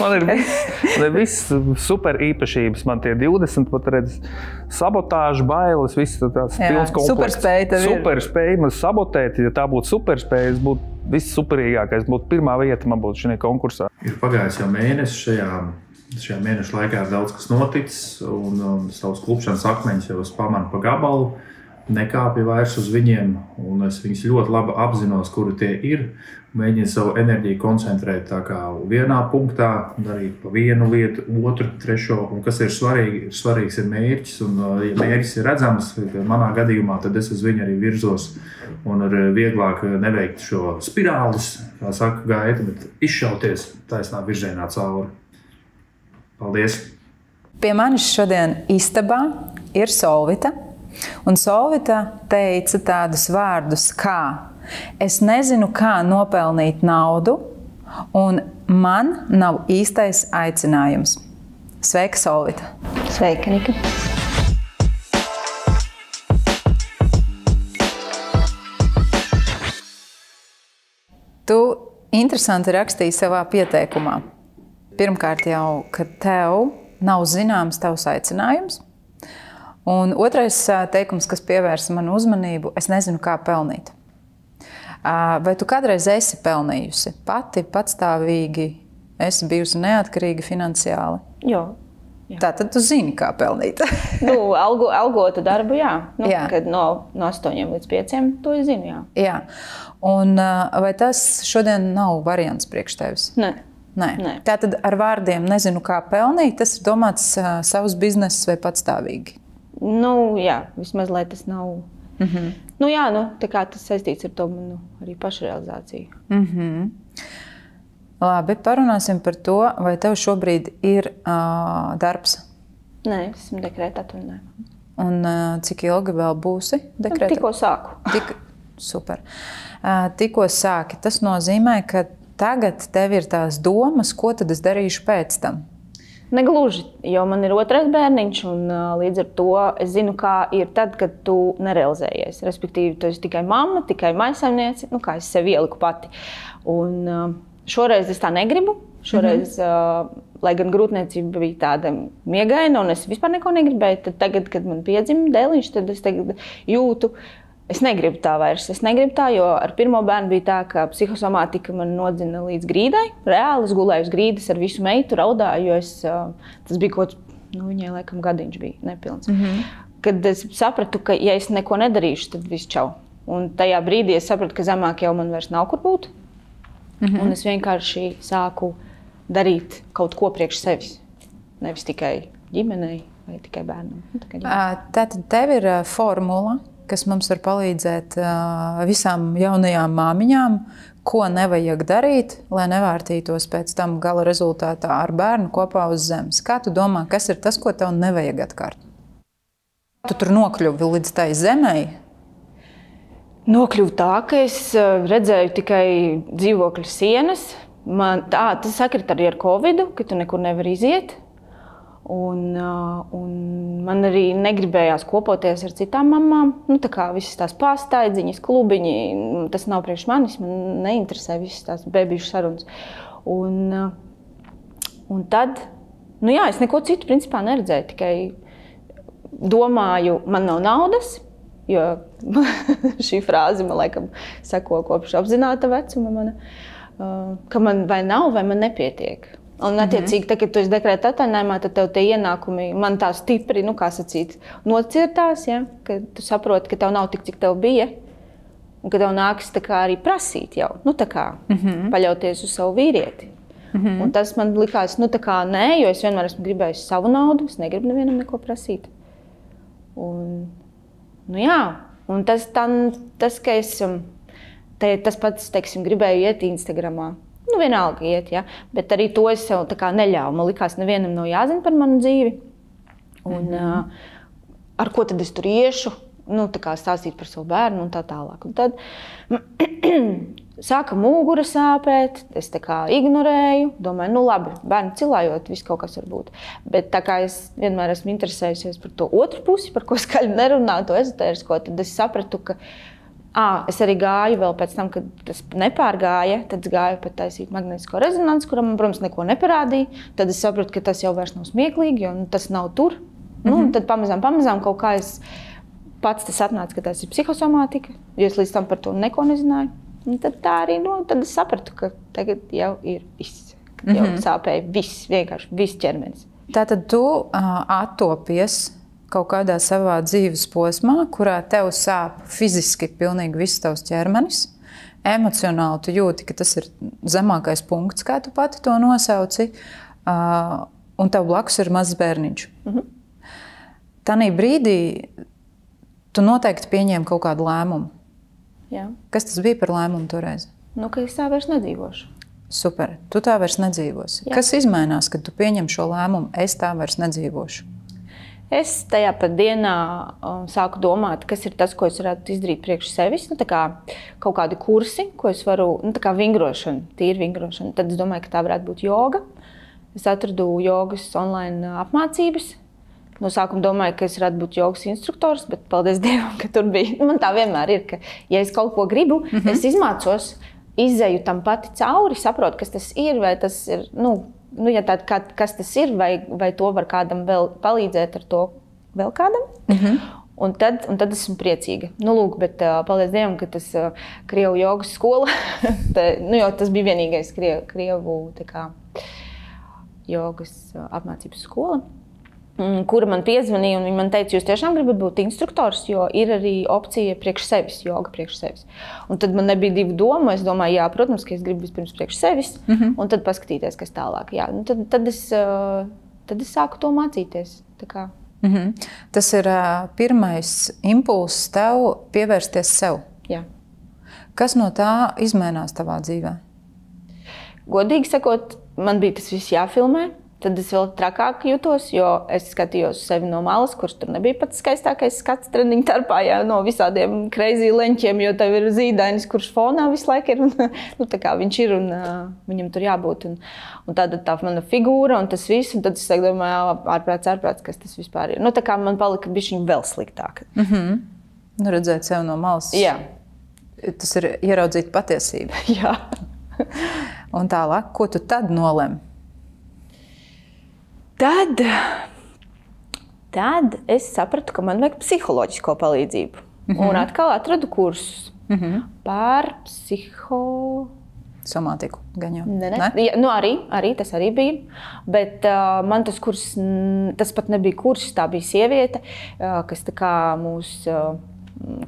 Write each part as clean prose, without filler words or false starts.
Man ir viss super īpašības. Man tie 20, pat redz, sabotāžu, bailes, viss tāds pilns komplekts. Superspēja tev ir. Superspēja man sabotēt, ja tā būtu superspēja, es būtu viss superīgākais, būtu pirmā vieta, man būtu šajā konkursā. Ir pagājis jau mēnesis, šajā mēneša laikā ir daudz kas noticis, un savus klupšanas akmeņus jau es pamanu pa gabalu. Nekāpju vairs uz viņiem, un es viņus ļoti labi apzinos, kuri tie ir. Mēģinu savu enerģiju koncentrēt tā kā vienā punktā, darīt pa vienu lietu, otru, trešo. Un kas ir svarīgs ir mērķis, un ja mērķis ir redzams, manā gadījumā, tad es uz viņu arī virzos. Un ir vieglāk neveikt šo spirālis, kā saka gaita, bet izšauties taisnā virzienā cauri. Paldies! Pie manis šodien istabā ir Solvita. Un Solvita teica tādus vārdus kā: es nezinu, kā nopelnīt naudu, un man nav īstais aicinājums. Sveika, Solvita! Sveika, Nika! Tu interesanti rakstīji savā pieteikumā. Pirmkārt jau, ka tev nav zināms tavs aicinājums. Un otrais teikums, kas pievērsa manu uzmanību, es nezinu, kā pelnīt. Vai tu kādreiz esi pelnījusi pati, patstāvīgi, esi bijusi neatkarīga finansiāli? Jā. Tātad tu zini, kā pelnīt. Algotu darbu, jā. Kad no 8 līdz 5, to es zinu, jā. Jā. Un vai tas šodien nav variants priekš tevis? Nē. Tātad ar vārdiem nezinu, kā pelnīt, tas ir domāts savs bizness vai patstāvīgi? Jā, vismaz, lai tas nav... tā kā tas saistīts ar to manu arī pašrealizāciju. Labi, parunāsim par to, vai tev šobrīd ir darbs? Nē, esmu dekrēta atvaļinājumā. Un cik ilgi vēl būsi dekrēta? Tikko sāku. Super. Tikko sāki. Tas nozīmē, ka tagad tev ir tās domas, ko tad es darīšu pēc tam? Negluži, jo man ir otrais bērniņš, un līdz ar to es zinu, kā ir tad, kad tu nerealizējies. Respektīvi, tu esi tikai mamma, tikai maisaimniece, kā es sevi ieliku pati. Un šoreiz es tā negribu. Šoreiz, lai gan grūtniecība bija tāda miegaina, un es vispār neko negribēju, tad tagad, kad man piedzima dēliņš, tad es tagad jūtu, es negribu tā vairs. Es negribu tā, jo ar pirmo bērnu bija tā, ka psihosomātika man nodzina līdz grīdai. Reāli es gulēju uz grīdas ar visu meitu, raudāju, jo tas bija kaut kāds, viņai laikam gadiņš bija nepilns. Kad es sapratu, ka ja es neko nedarīšu, tad viss čau. Un tajā brīdī es sapratu, ka zemāk jau man vairs nav kur būt. Un es vienkārši sāku darīt kaut ko priekš sevis. Nevis tikai ģimenei vai tikai bērnam. Tātad tev ir formula, kas mums var palīdzēt visām jaunajām māmiņām, ko nevajag darīt, lai nevārtītos pēc tam gala rezultātā ar bērnu kopā uz zemes. Kā tu domā, kas ir tas, ko tev nevajag atkārtot? Tu tur nokļuvi līdz tai zemei? Nokļuvu tā, ka es redzēju tikai dzīvokļu sienas. Tas sakrit arī ar Covidu, ka tu nekur nevar iziet. Un man arī negribējās kopoties ar citām mamām. Tā kā visas tās pastaidziņas, klubiņi, tas nav priekš manis, man neinteresē visas tās bebīšu sarunas. Un tad, es neko citu principā neredzēju, tikai domāju, man nav naudas, jo šī frāze man laikam seko kopš apzināta vecuma, ka man vai nav, vai man nepietiek. Un attiecīgi, tad, kad tu esi dekrēta atvaļinājumā, tad tev tie ienākumi man tā stipri, nocirtās, ja? Kad tu saproti, ka tev nav tik, cik tev bija, un ka tev nāks tā kā arī prasīt jau, paļauties uz savu vīrieti. Un tas man likās, tā kā nē, jo es vienmēr esmu gribējusi savu naudu, es negribu nevienam neko prasīt. Un tas, ka es, tas pats, teiksim, gribēju iet Instagramā. Vienalga iet, ja? Bet arī to es sev tā kā neļauju. Man likās, nevienam nav jāzina par manu dzīvi. Un ar ko tad es tur iešu? Tā kā stāstīt par savu bērnu un tā tālāk. Un tad sāka mugura sāpēt, es tā kā ignorēju. Domāju, labi, bērnu cilājot, viss kaut kas var būt. Bet tā kā es vienmēr esmu interesējusies par to otru pusi, par ko skaļi nerunāju, to ezotērisko, tad es sapratu, ka Es arī gāju vēl pēc tam, kad tas nepārgāja. Tad es gāju pat taisīt magnētisko rezonanci, kuram man, protams, neko neparādīja. Tad es sapratu, ka tas jau vairs nav smieklīgi, jo tas nav tur. Tad pamazām kaut kā es pats tas atnāca, ka tas ir psihosomātika, jo es līdz tam par to neko nezināju. Un tad tā arī, tad es sapratu, ka tagad jau ir viss. Kad jau sāpēja viss, vienkārši viss ķermenis. Tātad tu attopies kaut kādā savā dzīves posmā, kurā tev sāp fiziski pilnīgi viss tavs ķermenis. Emocionāli tu jūti, ka tas ir zemākais punkts, kā tu pati to nosauci, un tev blakus ir mazs bērniņš. Tanī brīdī tu noteikti pieņēmi kaut kādu lēmumu. Jā. Kas tas bija par lēmumu toreiz? Ka es tā vairs nedzīvošu. Super, tu tā vairs nedzīvosi. Jā. Kas izmainās, kad tu pieņem šo lēmumu, es tā vairs nedzīvošu? Es tajā pat dienā sāku domāt, kas ir tas, ko es varētu izdarīt priekš sevis. Tā kā kaut kādi kursi, ko es varu, tā kā vingrošana, tīri vingrošana. Tad es domāju, ka tā varētu būt joga. Es atradu jogas online apmācības. No sākuma domāju, ka es varētu būt jogas instruktors, bet paldies Dievam, ka tur bija. Man tā vienmēr ir, ka ja es kaut ko gribu, es izmācos, izēju tam pati cauri, saprotu, kas tas ir, vai tas ir, ja tā, kas tas ir, vai to var kādam vēl palīdzēt ar to vēl kādam. Un tad esmu priecīga. Lūk, bet paldies Dievam, ka tas Krievu jogas skola, jo tas bija vienīgais Krievu jogas apmācības skola, kura man piezvanīja, un viņa man teica, jūs tiešām gribat būt instruktors, jo ir arī opcija priekš sevis, joga priekš sevis. Un tad man nebija divu domu, es domāju, jā, protams, ka es gribu vispirms priekš sevis, un tad paskatīties, kas tālāk. Jā, tad es sāku to mācīties. Tā kā. Tas ir pirmais impulss tev pievērsties sev. Jā. Kas no tā izmainās tavā dzīvē? Godīgi sakot, man bija tas viss jāfilmē. Tad es vēl trakāk jutos, jo es skatījos sevi no malas, kurš tur nebija pats skaistākais skats treniņu tarpā, no visādiem crazy leņķiem, jo tev ir zīdainis, kurš fonā visu laiku ir. Tā kā viņš ir un viņam tur jābūt. Un tāda tā mana figūra un tas viss. Un tad es domāju, ārprāts, kas tas vispār ir. Tā kā man palika bišķiņ vēl sliktāk. Redzēt sev no malas. Jā. Tas ir ieraudzīt patiesību. Jā. Un tālāk, ko tu tad nolemi? Tad es sapratu, ka man vajag psiholoģisko palīdzību. Un atkal atradu kursus par somātiku. Gan jau. Arī tas arī bija. Bet man tas kurs, tas pat nebija kurs, tā bija sieviete, kas tā kā mūs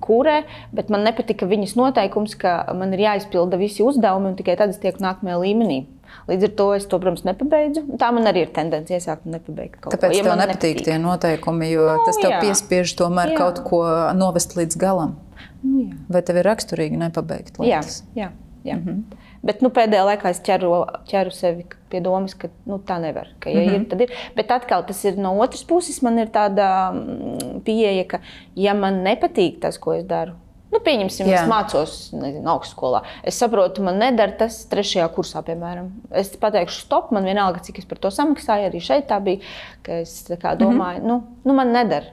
kūrē, bet man nepatika viņas noteikums, ka man ir jāizpilda visi uzdevumi un tikai tad es tieku nākamajā līmenī. Līdz ar to es to, protams, nepabeidzu. Tā man arī ir tendence iesākt un nepabeigt kaut ko. Tāpēc tev nepatīk tie noteikumi, jo tas tev piespiež tomēr kaut ko novest līdz galam. Vai tev ir raksturīgi nepabeigt lietas? Jā. Bet pēdējā laikā es ķeru sevi pie domas, ka tā nevar. Ka, ja ir, tad ir. Bet atkal tas ir no otras puses, man ir tāda pieeja, ka ja man nepatīk tas, ko es daru, pieņemsim, es mācos, augstskolā. Es saprotu, man nedara tas 3. kursā, piemēram. Es pateikšu stop, man vienalga, cik es par to samaksāju, arī šeit tā bija, ka es tā kā domāju, man nedara.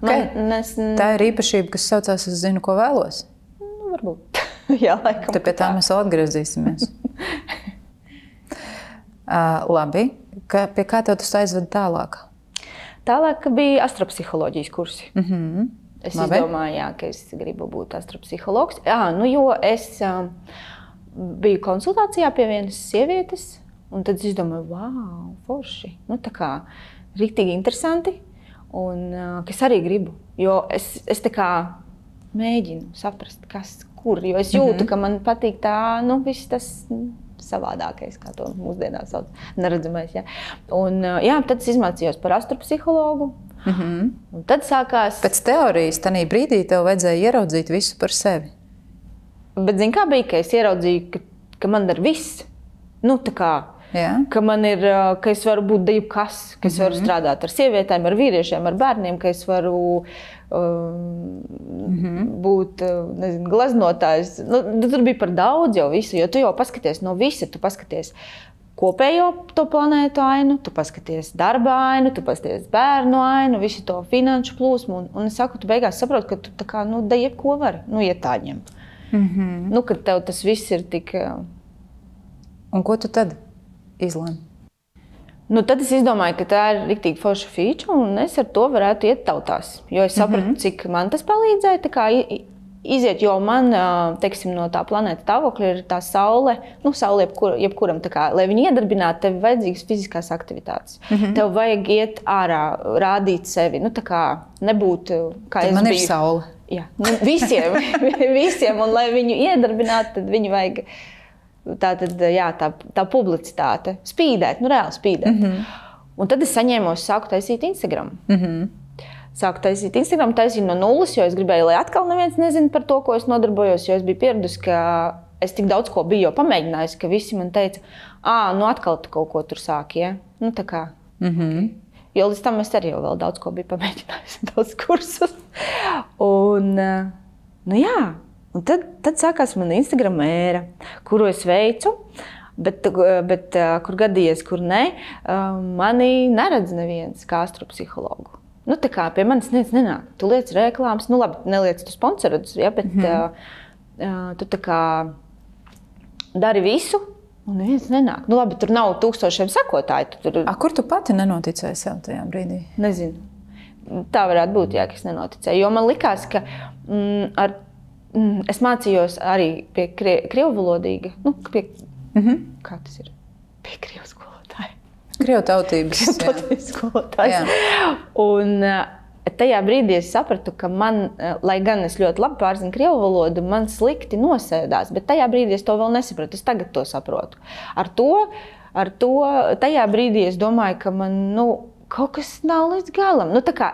Tā ir īpašība, kas saucās, es zinu, ko vēlos. Varbūt. Jā, laikam. Te pie tā mēs vēl atgriezīsimies. Labi. Pie kā tev tas aizved tālāk? Tālāk bija astropsiholoģijas kursi. Es izdomāju, ka es gribu būt astropsihologs. Jo es biju konsultācijā pie vienas sievietes, un tad es izdomāju, wow, forši. Tā kā riktīgi interesanti, un ka es arī gribu. Jo es tā kā mēģinu saprast, kur. Jo es jūtu, ka man patīk tā, viss tas savādākais, kā to mūsdienās sauc, neredzamais. Jā. Un tad es izmācījos par astropsihologu. Un tad sākās... Pēc teorijas tanī brīdī tev vajadzēja ieraudzīt visu par sevi. Bet zini, kā bija, ka es ieraudzīju, ka man ir viss. Tā kā, ka man ir, ka es varu būt jebkas, ka es varu strādāt ar sievietēm, ar vīriešiem, ar bērniem, ka es varu būt, glaznotājs. Tur bija par daudz jau visu, jo tu jau paskaties no visa, tu paskaties kopējo to planētu ainu, tu paskaties darba ainu, tu paskaties bērnu ainu, visu to finanšu plūsmu. Un es saku, tu beigās saproti, ka tu tā kā, da jebko vari, ja tā ņem. Kad tev tas viss ir tik... Un ko tu tad izlēmi? Tad es izdomāju, ka tā ir riktīgi forša feature, un es ar to varētu iet tautās. Jo es sapratu, cik man tas palīdzēja, tā kā iziet, jo man, teiksim, no tā planēta stāvokļa ir tā saule, saule jebkuram, tā kā, lai viņi iedarbinātu, tev vajadzīgas fiziskās aktivitātes. Tev vajag iet ārā, rādīt sevi, tā kā nebūt, kā tad es biju. Man ir saule. Jā, visiem, un lai viņu iedarbinātu, tad viņu vajag tā publicitāte, spīdēt, reāli spīdēt. Un tad es saņēmos, sāku taisīt Instagram. Sāku taisīt Instagram, taisīju no nulles, jo es gribēju, lai atkal neviens nezina par to, ko es nodarbojos, jo es biju pieradusi, ka es tik daudz ko biju jau pamēģinājusi, ka visi man teica, atkal tu kaut ko tur sāki, ja? Tā kā. Jo līdz tam es arī jau vēl daudz ko biju pamēģinājusi, daudz kursus. Un, un tad sākās mana Instagram ēra, kuru es veicu, bet kur gadījies, kur ne, mani neredz neviens kā astropsihologu. Tā kā pie manis neviens nenāk. Tu liec reklāmas, labi, neliec tu sponsorus, ja, bet tu tā kā dari visu, un neviens nenāk. Labi, tur nav tūkstošiem sekotāju. Kur tu pati nenoticēji sev tajā brīdī? Nezinu. Tā varētu būt, jā, ka es nenoticēju. Jo man likās, ka es mācījos arī pie krievvalodīga. Kā tas ir? Pie krievas skolotāja. Krievu tautības skolotājs. Un tajā brīdī es sapratu, ka man, lai gan es ļoti labi pārzinu krievu valodu, man slikti nosēdās, bet tajā brīdī es to vēl nesapratu. Es tagad to saprotu. Ar to tajā brīdī es domāju, ka man, kaut kas nav līdz galam. Tā kā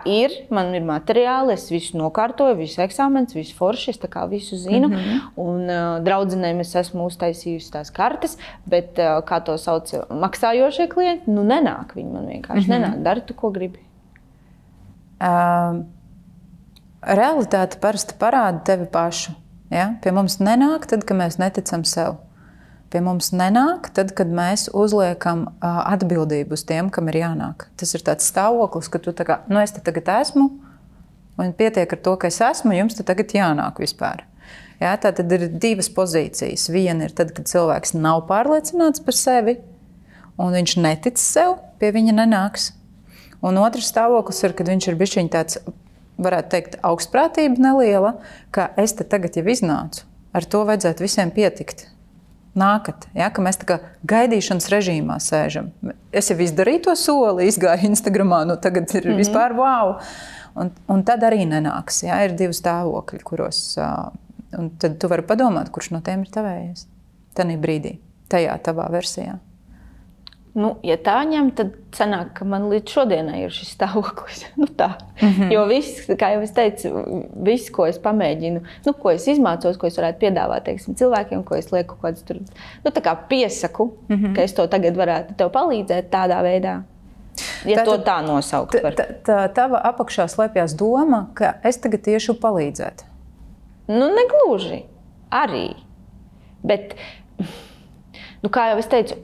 man ir materiāli, es visu nokārtoju, visu eksāmenis, visu forši, es tā kā visu zinu. Un draudzenēm es esmu uztaisījusi tās kartes, bet, kā to sauc, maksājošie klienti, nenāk viņi man vienkārši nenāk. Dari tu, ko gribi. Realitāte parasti parāda tevi pašu. Ja? Pie mums nenāk tad, kad mēs neticam sev. Pie mums nenāk tad, kad mēs uzliekam atbildību uz tiem, kam ir jānāk. Tas ir tāds stāvoklis, ka tu tā kā, es te tagad esmu, un pietiek ar to, ka es esmu, jums te tagad jānāk vispār. Ja, tā tad ir divas pozīcijas. Viena ir tad, kad cilvēks nav pārliecināts par sevi, un viņš netic sev, pie viņa nenāks. Un otrs stāvoklis ir, kad viņš ir bišķiņ tāds, varētu teikt, augstprātība neliela, ka es te tagad jau iznācu. Ar to vajadzētu visiem pietikt. Nākat, ja, ka mēs tā kā gaidīšanas režīmā sēžam. Es jau izdarīju to soli, izgāju Instagramā, tagad ir vispār wow. Un tad arī nenāks. Ja, ir divi stāvokļi, kuros... Un tad tu vari padomāt, kurš no tiem ir tavējais. Tanī brīdī, tajā tavā versijā. Ja tā ņem, tad sanāk, ka man līdz šodienai ir šis stāvoklis. Tā. Jo viss, kā jau es teicu, viss, ko es pamēģinu, ko es izmācos, ko es varētu piedāvāt, teiksim, cilvēkiem, ko es lieku kāds tur, tā kā piesaku, ka es to tagad varētu tev palīdzēt tādā veidā. Ja to tā nosaukt var. Tava apakšā slēpjas doma, ka es tagad tiešu palīdzēt. Negluži. Arī. Bet, kā jau es teicu,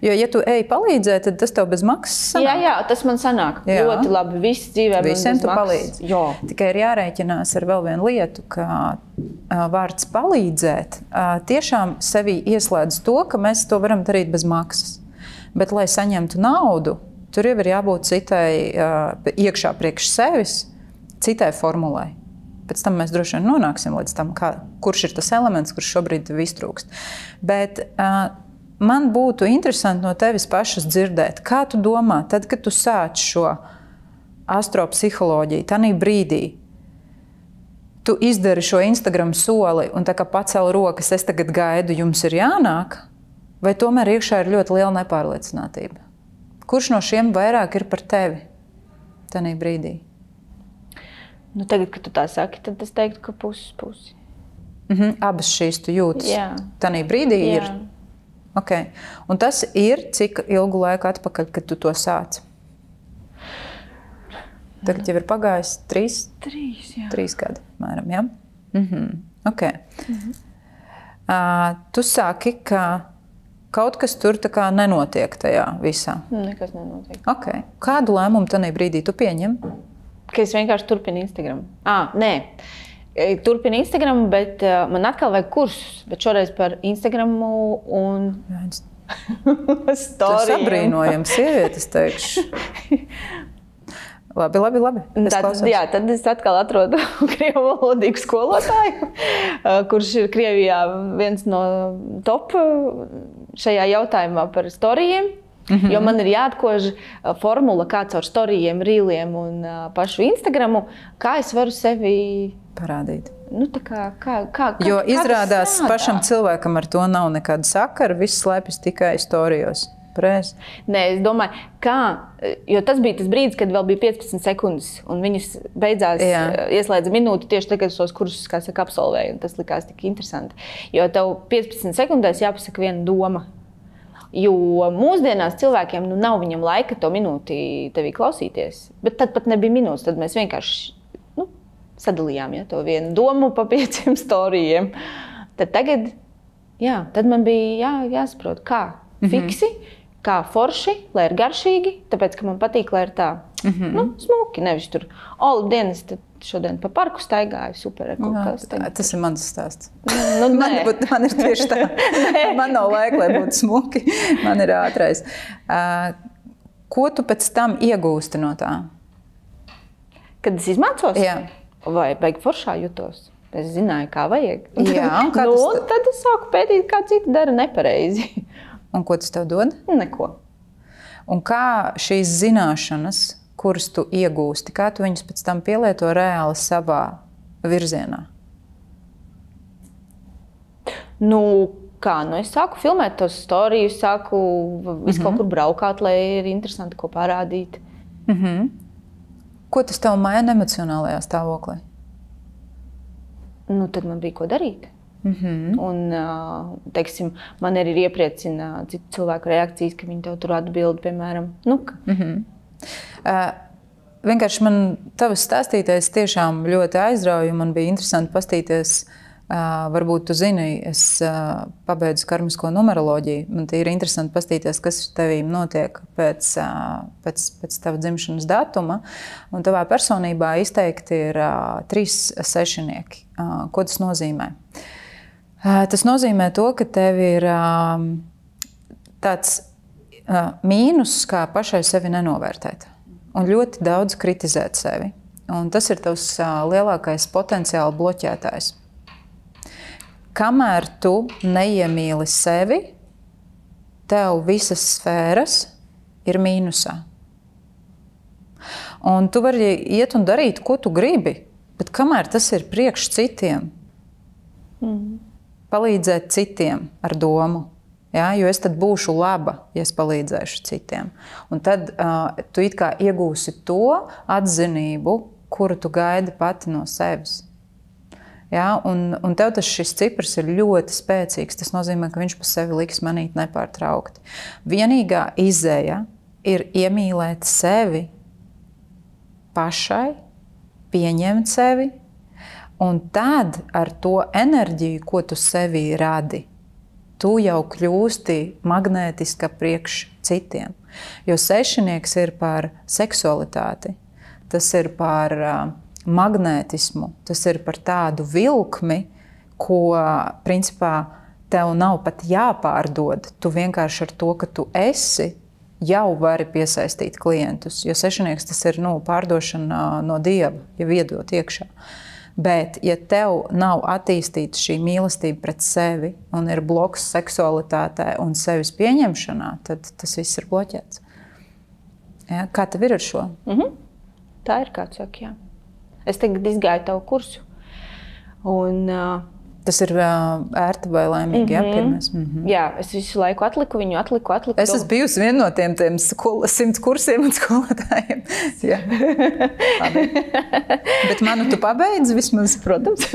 Jo, ja tu ej palīdzēt, tad tas tev bez maksas sanāk. Jā, tas man sanāk. Jā. Ļoti labi. Viss dzīvē visiem bez tu palīdz. Jā. Tikai ir jārēķinās ar vēl vienu lietu, ka vārds palīdzēt tiešām sevī ieslēdz to, ka mēs to varam darīt bez maksas. Bet, lai saņemtu naudu, tur jau ir jābūt citai iekšā priekš sevis, citai formulai. Pēc tam mēs droši vien nonāksim līdz tam, kurš ir tas elements, kurš šobrīd tev iztrūkst. Bet man būtu interesanti no tevis pašas dzirdēt, kā tu domā, tad, kad tu sāc šo astropsiholoģiju, tanī brīdī, tu izdari šo Instagram soli un tā kā pacēl rokas, es tagad gaidu, jums ir jānāk, vai tomēr iekšā ir ļoti liela nepārliecinātība? Kurš no šiem vairāk ir par tevi tanī brīdī? Tagad, kad tu tā saki, tad es teiktu, ka pusi. Abas šīs tu jūtas. Jā. Tanī brīdī Jā. ir. Okay. Un tas ir cik ilgu laiku atpakaļ, kad tu to sāci? Tagad jau ir pagājis 3 gadi, mēram, ja? Okay. Tu saki, ka kaut kas tur tā kā nenotiek tajā visā. Nekas nenotiek. Okay. Kādu lēmumu tajā brīdī tu pieņem? Ka es vienkārši turpinu Instagram. Nē. Turpinu Instagram, bet man atkal vajag kursus. Bet šoreiz par Instagramu un storijiem. Tas abrīnojams sievietes, teikšu. Labi. Tad es atkal atrodu krievu valodīgu skolotāju, kurš ir Krievijā viens no top šajā jautājumā par storijiem. Jo man ir jāatkož formula, kā caur storijiem, rīliem un pašu Instagramu, kā es varu sevi parādīt. Jo izrādās pašam cilvēkam ar to nav nekāda sakara, viss slēpjas tikai storijos. Prēs. Nē, es domāju, jo tas bija tas brīdis, kad vēl bija 15 sekundes, un viņas beidzās, ieslēdza minūti tieši tagad tos kursus, kā saka, absolvēju, un tas likās tik interesanti. Jo tev 15 sekundēs jāpasaka viena doma. Jo mūsdienās cilvēkiem nav viņam laika to minūti tevī klausīties, bet tad pat nebija minūtes, tad mēs vienkārši sadalījām to vienu domu pa 5 storijiem. Tad tagad, tad man bija jāsaprot, kā fiksi, kā forši, lai ir garšīgi, tāpēc, ka man patīk, lai ir tā, smuki, nevis tur, labdien, es šodien pa parku staigāju, super. Tas ir mans stāsts. Man ir tieši tā. Man nav laika, lai būtu smuki. Man ir ātrais. Ko tu pēc tam iegūsti no tā? Kad es izmācos? Jā. Vai baigi foršā jutos? Es zināju, kā vajag. Jā. Tad es sāku pētīt, kā citi dara nepareizi. Un ko tas tev dod? Neko. Un kā šīs zināšanas, kuras tu iegūsti, kā tu viņas pēc tam pielieto reāli savā virzienā? Es sāku filmēt tos storijas, sāku visu kaut kur braukāt, lai ir interesanti, ko parādīt. Ko tas tev maina emocionālajā stāvoklī? Tad man bija ko darīt. Un, teiksim, man arī iepriecina citu cilvēku reakcijas, ka viņi tev tur atbild, piemēram. Vienkārši man tavas stāstītais tiešām ļoti aizrauja. Man bija interesanti pastīties, varbūt tu zini, es pabeidzu karmisko numeroloģiju. Man ir interesanti pastīties, kas tevīm notiek pēc tava dzimšanas datuma. Un tavā personībā izteikti ir 3 sešinieki. Ko tas nozīmē? Tas nozīmē to, ka tev ir tāds mīnus, kā pašai sevi nenovērtēt un ļoti daudz kritizēt sevi. Un tas ir tavs lielākais potenciāli bloķētājs. Kamēr tu neiemīli sevi, tev visas sfēras ir mīnusā. Un tu vari iet un darīt, ko tu gribi, bet kamēr tas ir priekš citiem, palīdzēt citiem ar domu, jo es tad būšu laba, ja es palīdzēšu citiem. Un tad tu it kā iegūsi to atzinību, kuru tu gaidi pati no sevis. Un tev šis cipars ir ļoti spēcīgs. Tas nozīmē, ka viņš pa sevi liks manīt nepārtraukti. Vienīgā izēja ir iemīlēt sevi pašai, pieņemt sevi, un tad ar to enerģiju, ko tu sevī radi, tu jau kļūsti magnētiska priekš citiem. Jo sešinieks ir par seksualitāti, tas ir par magnētismu, tas ir par tādu vilkmi, ko principā tev nav pat jāpārdod. Tu vienkārši ar to, ka tu esi, jau vari piesaistīt klientus. Jo sešinieks tas ir pārdošana no Dieva, ja iedot iekšā. Bet, ja tev nav attīstīta šī mīlestība pret sevi un ir bloks seksualitātē un sevis pieņemšanā, tad tas viss ir bloķēts. Kā tev ir ar šo? Tā ir, kā tu saki, jā. Es tagad izgāju tavu kursu. Un, tas ir ērti vai laimīgi, pirmais? Jā, es visu laiku atliku viņu. Es esmu bijusi viena no tiem 100 kursiem un skolotājiem. Jā. Bet manu tu pabeidzi vismaz? Protams.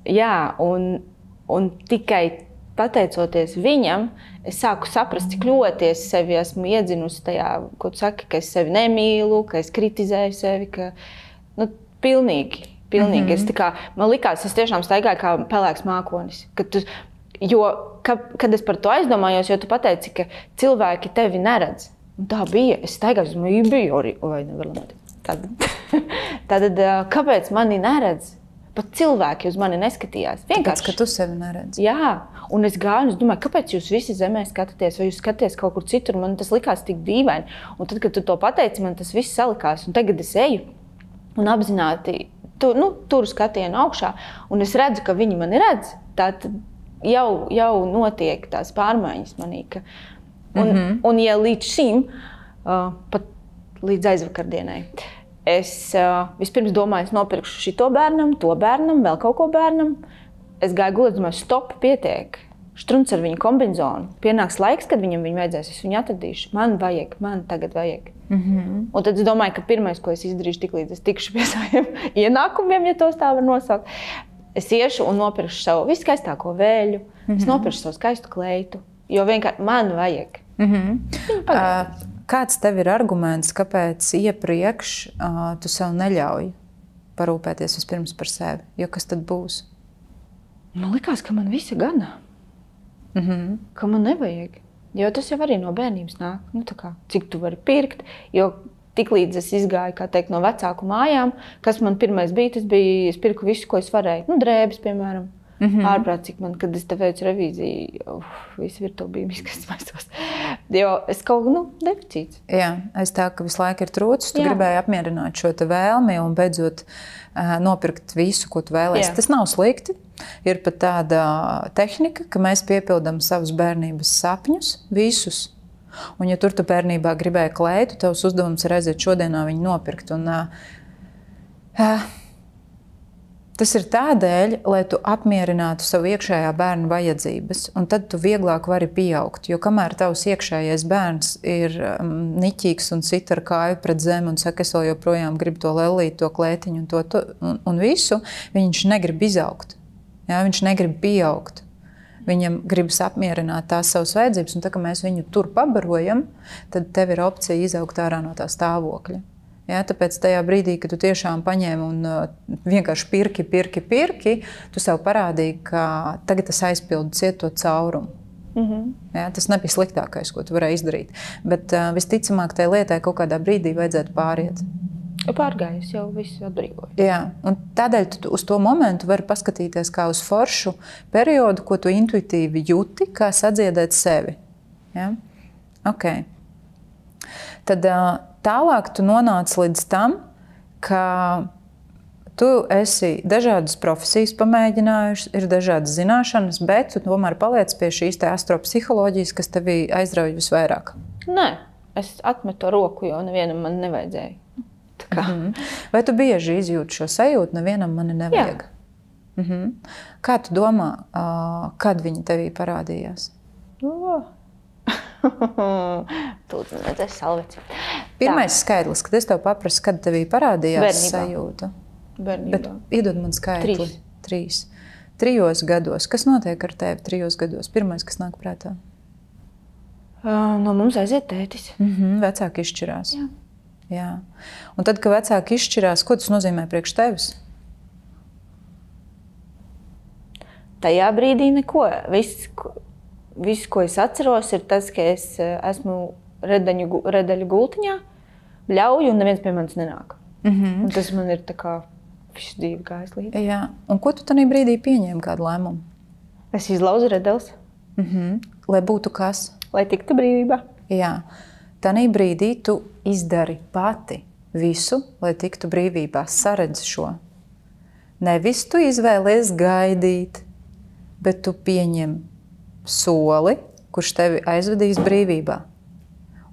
Jā, un tikai pateicoties viņam, es sāku saprast, cik ļoti es sevi esmu iedzinusi tajā, ko tu saki, ka es sevi nemīlu, ka es kritizēju sevi, ka pilnīgi. Es man likās, es tiešām staigāju kā pelēks mākonis. Jo, kad es par to aizdomājos, jo tu pateici, ka cilvēki tevi neredz. Un tā bija. Es staigāju, biju arī, vai nevar lamāt. Tad kāpēc mani neredz? Pat cilvēki uz mani neskatījās. Tāpēc, ka tu sevi neredz. Jā, un es gāju, un es domāju, kāpēc jūs visi zemē skatāties, vai jūs skatāties kaut kur citur, man tas likās tik dīvaini. Un tad, kad tu to pateici, man tas viss salikās, un tagad es eju un apzināti tur skatienu augšā, un es redzu, ka viņi mani redz. Tad jau notiek tās pārmaiņas manī. Un ja līdz šim, pat līdz aizvakardienai, es vispirms domāju, es nopirkšu šito bērnam, to bērnam, vēl kaut ko bērnam. Es gāju gulēt, domāju, stop, pietiek. Štruns ar viņu kombinzonu. Pienāks laiks, kad viņam vajadzēs, es viņu atradīšu. Man tagad vajag. Un tad es domāju, ka pirmais, ko es izdarīšu, tiklīdz es tikšu pie saviem ienākumiem, ja tos tā var nosaukt, es iešu un nopirkšu savu viskaistāko vēļu, es nopirkšu savu skaistu kleitu, jo vienkārši man vajag. Kāds tev ir arguments, kāpēc iepriekš tu sev neļauj parūpēties vispirms par sevi? Jo kas tad būs? Man likās, ka man visa gana. Ka man nevajag. Jo tas jau arī no bērnības nāk. Cik tu vari pirkt. Jo tiklīdz es izgāju, kā teikt, no vecāku mājām, kas man pirmais bija, es pirku visu, ko es varēju. Drēbes, piemēram. Ārprātīgi man, kad es te veicu revīziju, visi virtuve bija miskas maisos. Jo es kaut deficīts. Jā, aiz tā, ka visu laiku ir trūcis, tu gribēji apmierināt šo te vēlmi un beidzot nopirkt visu, ko tu vēlēsi. Tas nav slikti. Ir pat tāda tehnika, ka mēs piepildam savus bērnības sapņus, visus. Un ja tur tu bērnībā gribēji kleitu, tavs uzdevums ir aiziet šodienā viņu nopirkt. Un, tas ir tādēļ, lai tu apmierinātu savu iekšējā bērna vajadzības, un tad tu vieglāk vari pieaugt. Jo kamēr tavs iekšējais bērns ir niķīgs un sit ar kāju pret zemi un saka, es vēl joprojām gribu to lellīt, to klētiņu un visu, viņš negrib izaugt. Jā, viņš negrib pieaugt. Viņam gribas apmierināt tās savas vajadzības, un tā, ka mēs viņu tur pabarojam, tad tev ir opcija izaugt ārā no tā stāvokļa. Jā, tāpēc tajā brīdī, kad tu tiešām paņēmi un vienkārši pirki, tu sev parādīji, ka tagad es aizpildu cieto caurumu. Jā, tas nebija sliktākais, ko tu varēji izdarīt. Bet visticamāk, tai lietai kaut kādā brīdī vajadzētu pāriet. Pārgājis, jau viss atbrīvoja. Jā, un tādēļ tu uz to momentu vari paskatīties kā uz foršu periodu, ko tu intuitīvi jūti, kā sadziedēt sevi. Ja? Ok. Tad tālāk tu nonāc līdz tam, ka tu esi dažādas profesijas pamēģinājušas, ir dažādas zināšanas, bet tu tomēr paliec pie šīs te astropsiholoģijas, kas tevi aizrauj visvairāk. Nē, es atmetu to roku, jo nevienam man nevajadzēja. Vai tu bieži izjūti šo sajūtu, nevienam mani nevajag? Kā tu domā, kad viņi tevī parādījās? Tūlīt man vajadzēs salveci. Pirmais skaidrs, kad es tev paprasu, kad tevī parādījās sajūta? Bērnībā. Bet iedod man skaidri. 3. 3 gados. Kas notiek ar tevi 3 gados? Pirmais, kas nāk prātā? No mums aiziet tētis. Vecāki izšķirās. Jā. Un tad, kad vecāki izšķirās, ko tas nozīmē priekš tevis? Tajā brīdī neko. Viss, ko es atceros, ir tas, ka es esmu redeļu gultiņā, bļauju un neviens pie manis nenāk. Un tas man ir tā kā visu dzīvi gājis līdzi. Jā. Un ko tu tajā brīdī pieņēmi kādu lēmumu? Es izlauzu redeles. Lai būtu kas? Lai tiktu brīvībā. Jā. Tanī brīdī tu izdari pati visu, lai tiktu brīvībā. Saredzi šo. Nevis tu izvēlies gaidīt, bet tu pieņem soli, kurš tevi aizvedīs brīvībā.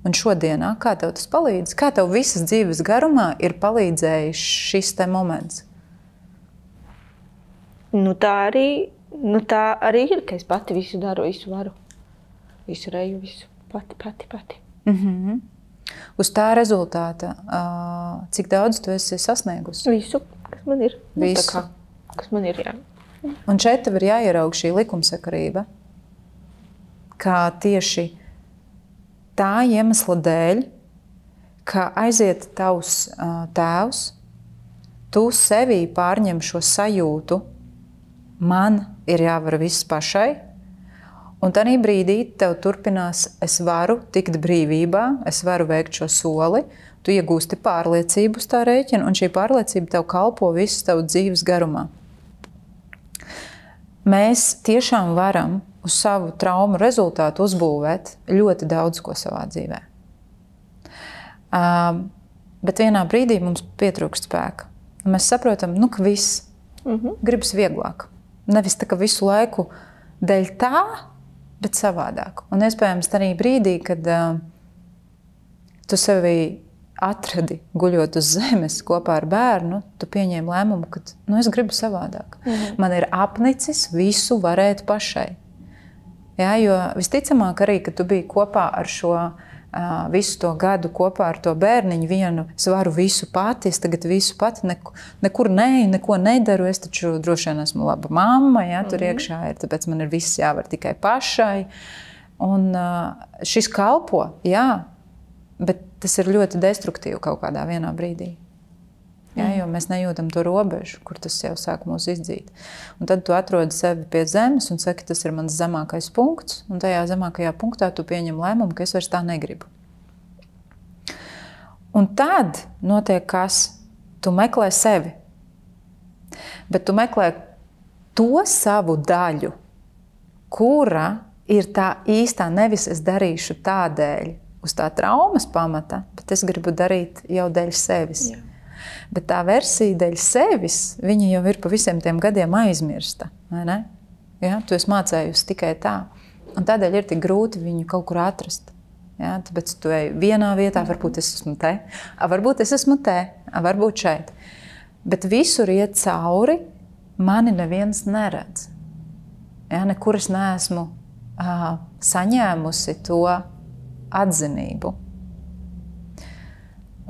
Un šodienā, kā tev tas palīdz? Kā tev visas dzīves garumā ir palīdzējis šis te moments? Tā arī ir, ka es pati visu daru, visu varu. Visu reju, visu. Pati. Uz tā rezultāta, cik daudz tu esi sasniegusi? Visu, kas man ir. Visu. Kas man ir, jā. Un šeit tev ir jāieraug šī likumsakarība, kā tieši tā iemesla dēļ, ka aiziet tavs tēvs, tu sevī pārņem šo sajūtu, man ir jāvar viss pašai, Un tajā brīdī tev turpinās, es varu tikt brīvībā, es varu veikt šo soli, tu iegūsti pārliecību uz tā rēķina, un šī pārliecība tev kalpo visu tavu dzīves garumā. Mēs tiešām varam uz savu traumu rezultātu uzbūvēt ļoti daudz ko savā dzīvē. Bet vienā brīdī mums pietrūkst spēka. Un mēs saprotam, ka viss gribas vieglāk. Nevis tā, ka visu laiku dēļ tā, bet savādāk. Un iespējams tajā brīdī, kad tu sevi atradi guļot uz zemes kopā ar bērnu, tu pieņēmi lēmumu, ka es gribu savādāk. Man ir apnicis visu varēt pašai. Ja, jo visticamāk arī, ka tu biji kopā ar šo visu to gadu kopā ar to bērniņu vienu, es varu visu pati, es tagad visu pati, nekur neko nedaru, es taču droši vien esmu laba mamma, ja, tur iekšā ir, tāpēc man ir viss jāvar tikai pašai. Un šis kalpo, jā, bet tas ir ļoti destruktīvi kaut kādā vienā brīdī. Ja, jo mēs nejūtam to robežu, kur tas jau sāk mūs izdzīt. Un tad tu atrodi sevi pie zemes un saki, tas ir mans zemākais punkts, un tajā zemākajā punktā tu pieņem lēmumu, ka es vairs tā negribu. Un tad notiek kas? Tu meklē sevi. Bet tu meklē to savu daļu, kura ir tā īstā, nevis es darīšu tādēļ uz tā traumas pamata, bet es gribu darīt jau dēļ sevis. Jā. Bet tā versija dēļ sevis, viņa jau ir pa visiem tiem gadiem aizmirsta, vai ne? Ja? Tu esi mācējusi tikai tā. Un tādēļ ir tik grūti viņu kaut kur atrast. Ja? Tāpēc tu ej vienā vietā, varbūt es esmu te, varbūt es esmu te, varbūt šeit. Bet visur iet cauri, mani neviens neredz. Ja? Nekur es neesmu saņēmusi to atzinību.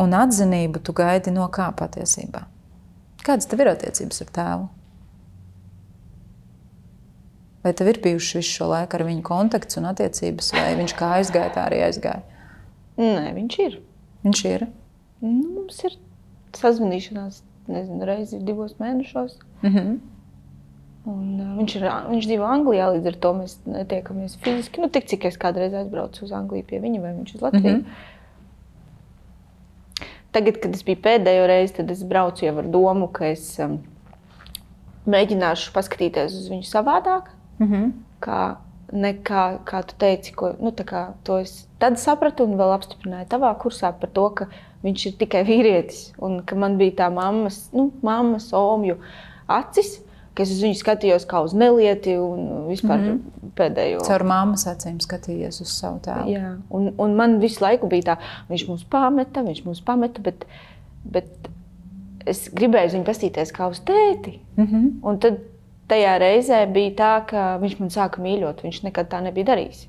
Un atzinību tu gaidi no kā patiesībā? Kādas tev ir attiecības ar tēvu? Vai tev ir bijuši visu šo laiku ar viņu kontakts un attiecības, vai viņš kā aizgāja, tā arī aizgāja? Nē, viņš ir. Viņš ir? Mums ir sazvanīšanās, reizi 2 mēnešos. Un viņš dzīvo Anglijā, līdz ar to mēs netiekamies fiziski. Tik cik es kādreiz aizbraucu uz Angliju pie viņa, vai viņš uz Latviju. Tagad, kad es biju pēdējo reizi, tad es braucu jau ar domu, ka es mēģināšu paskatīties uz viņu savādāk. Kā tu teici, to es tad sapratu un vēl apstiprināju tavā kursā par to, ka viņš ir tikai vīrietis. Un ka man bija tā mammas, omju acis, ka es uz viņu skatījos kā uz nelieti un vispār pēdējo. Caur mammas acīm skatījies uz savu tēvu. Jā, un man visu laiku bija tā, viņš mums pameta, bet es gribēju viņu pastīties kā uz tēti. Un tad tajā reizē bija tā, ka viņš man sāka mīļot, viņš nekad tā nebija darījis.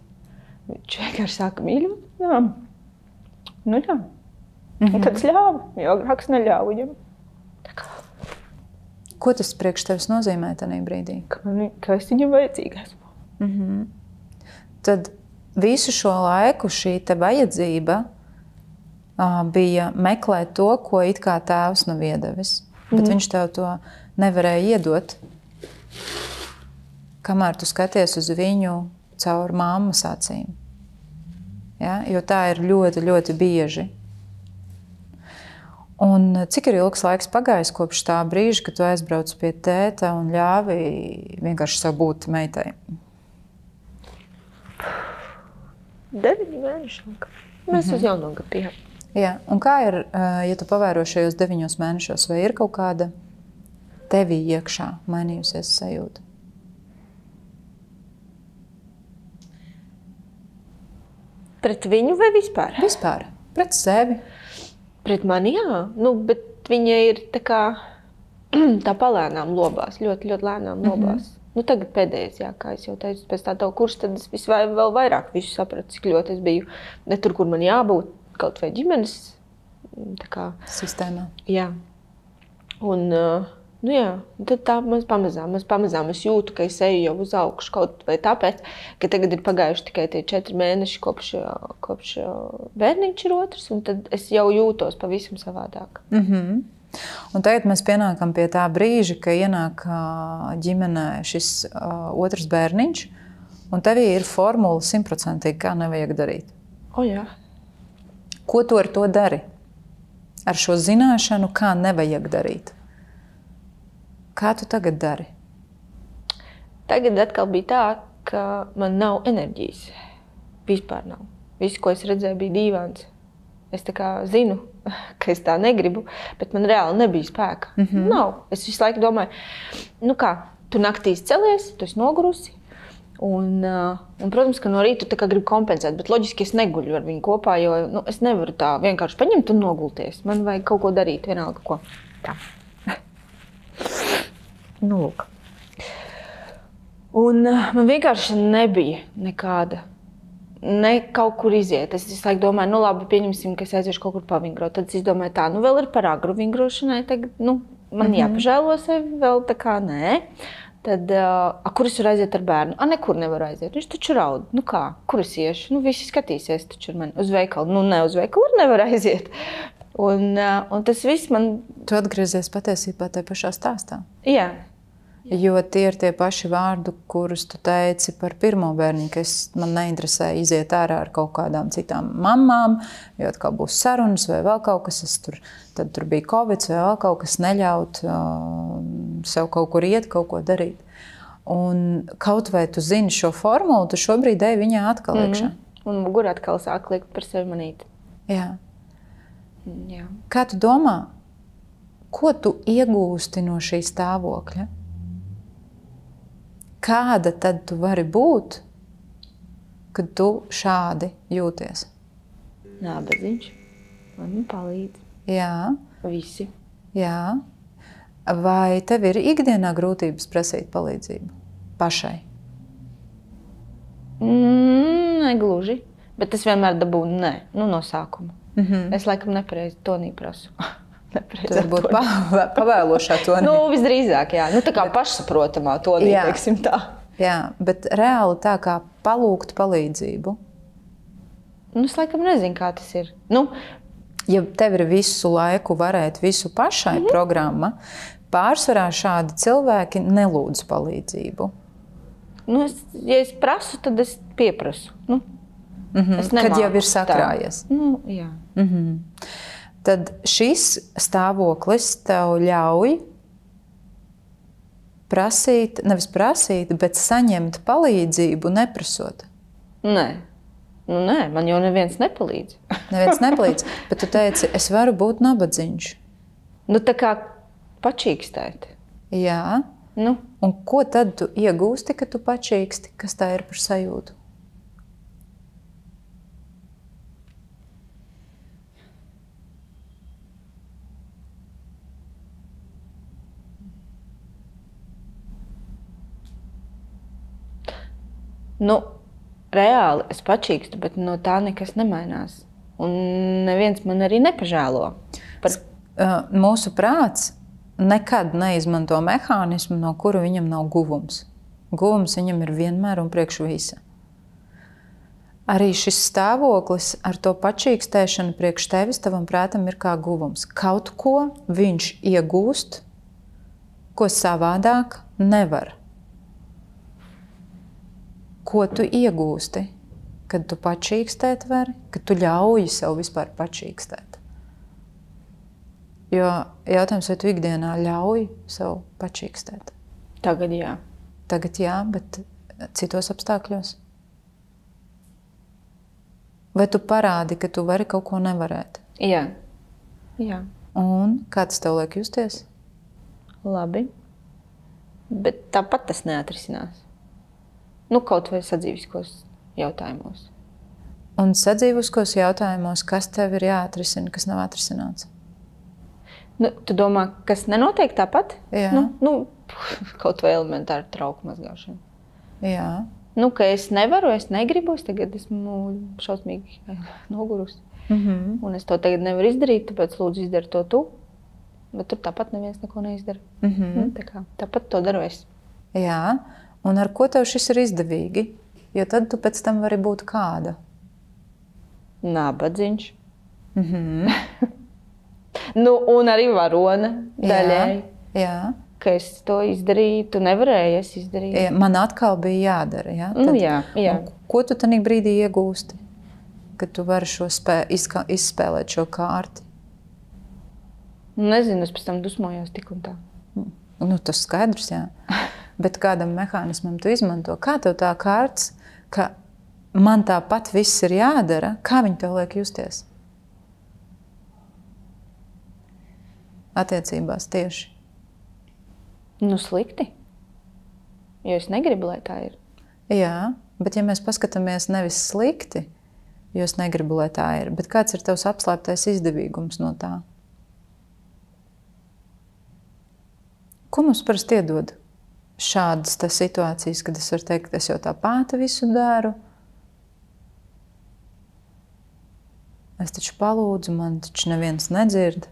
Viņš vienkārši sāka mīļot, jā. Jā. Un tad es ļāvu, jo agrāks neļāvu viņam. Ko tas priekš tevis nozīmē tajā brīdī? Ka es viņam vajadzīga esmu. Tad visu šo laiku šī te vajadzība bija meklēt to, ko it kā tēvs nav iedevis. Bet viņš tev to nevarēja iedot, kamēr tu skaties uz viņu caur mammas acīm. Ja? Jo tā ir ļoti, ļoti bieži. Un cik ir ilgs laiks pagājis kopš tā brīža, kad tu aizbrauc pie tēta un ļāvi vienkārši sev būt meitai? 9 mēneši. Mēs uz jauno gadu bijām. Jā, un kā ir, ja tu pavēro šajos 9 mēnešos, vai ir kaut kāda tevī iekšā mainījusies sajūta? Pret viņu vai vispār? Vispār, pret sevi. Pret mani, jā. Bet viņa ir tā palēnām lobās, ļoti, ļoti lēnām lobās. Tagad pēdējais, jā, kā es jau teicu, pēc tā tavu kursu, tad es vēl vairāk visu sapratu, cik ļoti es biju ne tur, kur man jābūt, kaut vai ģimenes sistēmā. Jā. Un, jā, tad tā pamazām es jūtu, ka es eju jau uz augšu kaut vai tāpēc, ka tagad ir pagājuši tikai tie 4 mēneši kopš bērniņš ir otrs, un tad es jau jūtos pavisam savādāk. Un tagad mēs pienākam pie tā brīža, ka ienāk ģimenē šis otrs bērniņš, Un tevī ir formula 100%, kā nevajag darīt. Jā. Ko tu ar to dari? Ar šo zināšanu, kā nevajag darīt. Kā tu tagad dari? Tagad atkal bija tā, ka man nav enerģijas. Vispār nav. Viss, ko es redzēju, bija dīvains. Es tā kā zinu, ka es tā negribu, bet man reāli nebija spēka. Nav. Es visu laiku domāju, nu kā, tu naktīs celies, tu esi nogurusi. Un, protams, ka no rīta tu tā kā gribi kompensēt, bet loģiski es neguļu ar viņu kopā, jo es nevaru tā vienkārši paņemt un nogulties. Man vajag kaut ko darīt, vienalga ko. Tā. Nu, lūk. Un man vienkārši nebija nekāda, ne kaut kur iziet. Es visu laiku domāju, nu labi, pieņemsim, ka es aiziešu kaut kur pavingrot. Tad es domāju tā, nu vēl ir par agru vingrošanai, tagad, nu, man jāpažēlo sevi, vēl tā kā nē. Tad, kur es varu aiziet ar bērnu? Nekur nevaru aiziet. Viņš taču raud. Nu kā, kur es iešu? Nu visi skatīsies taču ar mani uz veikalu. Nu ne uz veikalu nevar aiziet. Un tas viss man... Tu atgriezies patiesībā tajā pašā stāstā. Jā. Jo tie ir tie paši vārdi, kurus tu teici par pirmo bērniņu, ka man neinteresē iziet ārā ar kaut kādām citām mamām, jo atkal būs sarunas vai vēl kaut kas. Tad tur bija Covid vai vēl kaut kas neļaut sev kaut kur iet, kaut ko darīt. Un kaut vai tu zini šo formulu, tu šobrīd ej viņā atkal iekšā. Un mugura atkal sāk liekt par sevi manīt. Jā. Jā. Kā tu domā, ko tu iegūsti no šī stāvokļa? Kāda tad tu vari būt, kad tu šādi jūties? Nābedziņš. Man palīdz. Jā. Visi. Jā. Vai tev ir ikdienā grūtības prasīt palīdzību pašai? Negluži. Bet es vienmēr dabūnu nē, no sākuma. Es laikam nepareizi tonī prasu. Tu varbūt pavēlošā tonī. Nu, visdrīzāk, jā. Nu, tā kā pašsaprotamā tonī, teiksim tā. Jā, bet reāli tā kā palūgt palīdzību. Nu, es laikam nezinu, kā tas ir. Nu, ja tev ir visu laiku varēt visu pašai programma, pārsvarā šādi cilvēki nelūdz palīdzību. Nu, ja es prasu, tad es pieprasu. Nu, es nemāku. Kad jau ir sakrājies. Nu, jā. Tad šis stāvoklis tev ļauj prasīt, nevis prasīt, bet saņemt palīdzību neprasot. Nē. Nu, nē, man jau neviens nepalīdz. Neviens nepalīdz, bet tu teici, es varu būt nabadzīņš. Nu, tā kā pačīkstēt. Jā. Nu. Un ko tad tu iegūsti, kad tu pačīksti? Kas tā ir par sajūtu? Nu, reāli es pačīkstu, bet no tā nekas nemainās. Un neviens man arī nepažēlo. Mūsu prāts nekad neizmanto mehānismu, no kura viņam nav guvums. Guvums viņam ir vienmēr un priekš visa. Arī šis stāvoklis ar to pačīkstēšanu priekš tevis, tavam prātam ir kā guvums. Kaut ko viņš iegūst, ko savādāk nevar. Ko tu iegūsti, kad tu pačīkstēt vari, kad tu ļauj sev vispār pačīkstēt? Jo jautājums, vai tu ikdienā ļauj sev pačīkstēt? Tagad jā. Tagad jā, bet citos apstākļos? Vai tu parādi, ka tu vari kaut ko nevarēt? Jā. Jā. Un kā tas tev liek justies? Labi. Bet tāpat tas neatrisinās. Nu, kaut vai sadzīviskos jautājumos. Un sadzīviskos jautājumos, kas tev ir jāatrisina, kas nav atrisināts? Nu, tu domā, kas nenotiek tāpat? Jā. Nu, kaut vai elementāri trauku mazgāšana. Jā. Nu, ka es nevaru, es negribu, es tagad esmu šausmīgi nogurusi. Un es to tagad nevaru izdarīt, tāpēc lūdzu izdari to tu. Bet tur tāpat neviens neko neizdara. Tāpat to daru es. Jā. Un ar ko tev šis ir izdevīgi? Jo tad tu pēc tam vari būt kāda? Nabadzīņš. Nu, un arī varona daļai. Jā. ka es to izdarīju, tu nevarēji, es izdarīju. Ja, man atkal bija jādara. Ja? Tad, Jā. Ko tu tajā brīdī iegūsti, kad tu vari izspēlēt šo kārti? Nezinu, es pēc tam dusmojos tik un tā. Tas skaidrs, jā. Bet kādam mehānismam tu izmanto? Kā tev tā kārts, ka man tāpat viss ir jādara, kā viņi tev liek justies? Attiecībās tieši. Slikti. Jo es negribu, lai tā ir. Jā, bet ja mēs paskatāmies nevis slikti, jo es negribu, lai tā ir, bet kāds ir tavs apslēptais izdevīgums no tā? Ko mums parasti iedod šādas situācijas, kad es varu teikt, ka es jau tā pati visu daru? Es taču palūdzu, man taču neviens nedzird.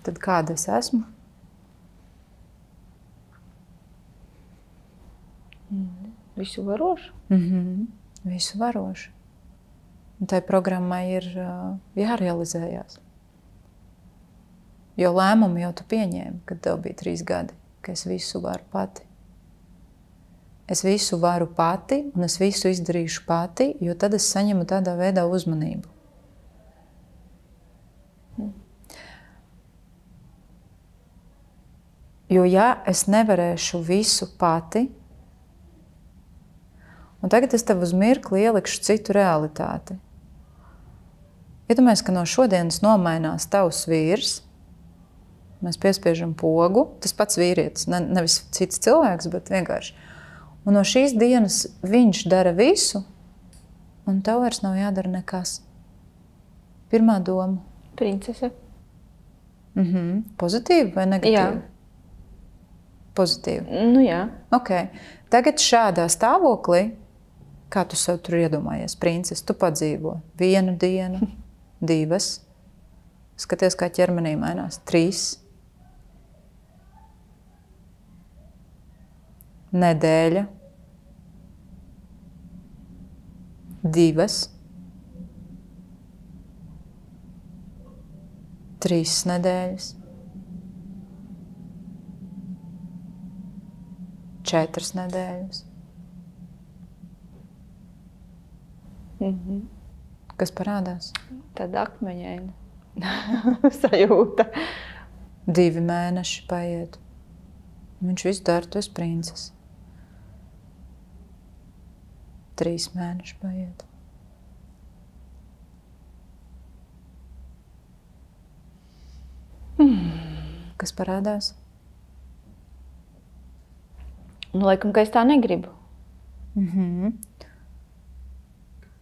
Tad kāda es esmu? Visu varošu. Visu varošu. Un tai programmai ir jārealizējās. Jo lēmumu jau tu pieņēmi, kad tev bija 3 gadi, ka es visu varu pati. Es visu varu pati un es visu izdarīšu pati, jo tad es saņemu tādā veidā uzmanību. Jo ja es nevarēšu visu pati, un tagad es tev uz mirkli ielikšu citu realitāti. Iedomājies, ka no šodienas nomainās tavs vīrs, mēs piespiežam pogu, tas pats vīrietis, nevis cits cilvēks, bet vienkārši. Un no šīs dienas viņš dara visu, un tev vairs nav jādara nekas. Pirmā doma. Princese. Pozitīva vai negatīva? Jā. Pozitīva. Jā. Ok. Tagad šādā stāvoklī, kā tu sev tur iedomājies, princese, tu padzīvo 1 dienu, 2, skaties, kā ķermenī mainās, 3, nedēļa, 2, 3 nedēļas, 4 nedēļas. Kas parādās? Tāda akmeņaina sajūta. 2 mēneši paiet. Viņš visu dara, tu esi princese. 3 mēneši paiet. Kas parādās? Laikam, ka es tā negribu.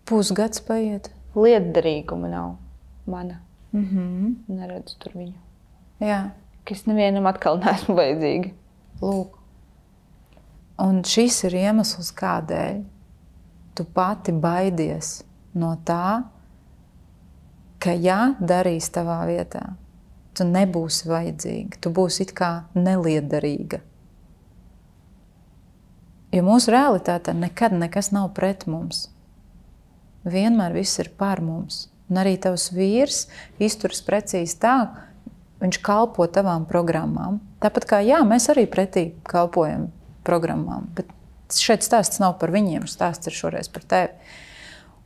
Pusgads paiet. Lietderīguma nav mana. Neredzu tur viņu. Jā. Ka es nevienam atkal neesmu vajadzīga. Lūk. Un šis ir iemesls, kādēļ tu pati baidies no tā, ka ja darīs tavā vietā, tu nebūsi vajadzīga, tu būsi it kā nelietderīga. Jo mūsu realitātē nekad nekas nav pret mums. Vienmēr viss ir par mums. Un arī tavs vīrs izturas precīzi tā, viņš kalpo tavām programmām. Tāpat kā jā, mēs arī pretī kalpojam programmām, bet šeit stāsts nav par viņiem, stāsts ir šoreiz par tevi.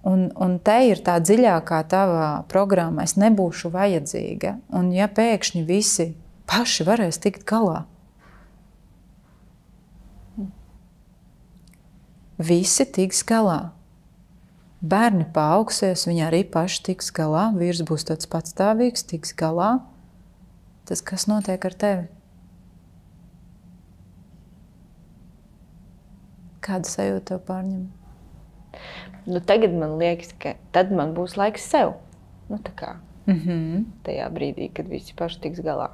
Un te ir tā dziļākā tavā programma, es nebūšu vajadzīga, un ja pēkšņi visi paši varēs tikt galā. Visi tiks galā. Bērni paaugsies, viņi arī paši tiks galā, vīrs būs tāds patstāvīgs, tiks galā. Tas, kas notiek ar tevi? Kāda sajūta tev pārņem? Tagad man liekas, ka tad man būs laiks sev. Tā kā tajā brīdī, kad visi paši tiks galā.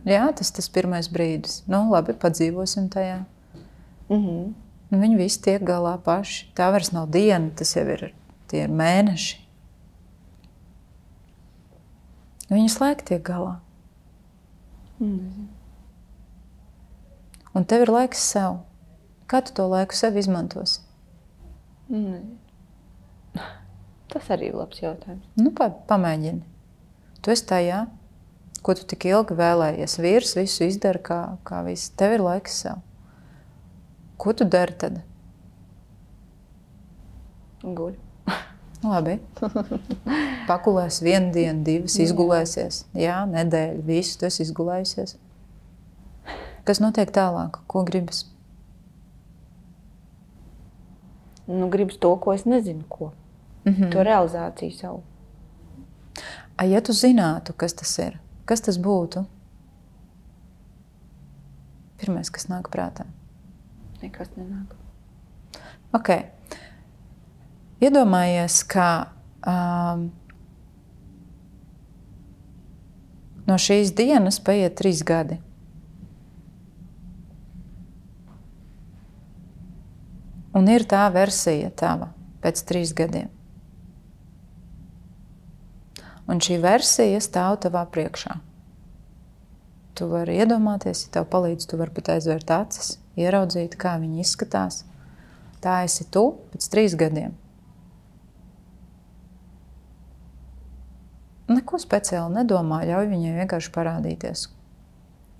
Jā, tas pirmais brīdis. Labi, padzīvosim tajā. Viņi visi tiek galā paši. Tā vairs nav diena, tas jau ir mēneši. Viņi laika tiek galā. Un tev ir laiks sev. Kā tu to laiku sev izmantosi? Tas arī ir labs jautājums. Pamēģini. Tu esi tajā. Ko tu tik ilgi vēlējies? Vīrs visu izdara, kā viss. Tev ir laiks sev. Ko tu dari tad? Guļ. Labi. Pakulēs 1 dienu, 2, izgulēsies. Jā, nedēļu, visu, tu esi izgulējusies. Kas notiek tālāk? Ko gribas? Nu, gribas to, ko es nezinu, ko. To realizāciju savu. Ja tu zinātu, kas tas ir, kas tas būtu? Pirmais, kas nāk prātā. Nekas nenāk. Ok. Iedomājies, ka no šīs dienas paiet 3 gadi. Un ir tā versija tava pēc 3 gadiem. Un šī versija stāv tavā priekšā. Tu vari iedomāties, ja tev palīdz, tu vari pat aizvērt acis, ieraudzīt, kā viņi izskatās. Tā esi tu pēc 3 gadiem. Neko speciāli nedomā, ļauj viņai vienkārši parādīties.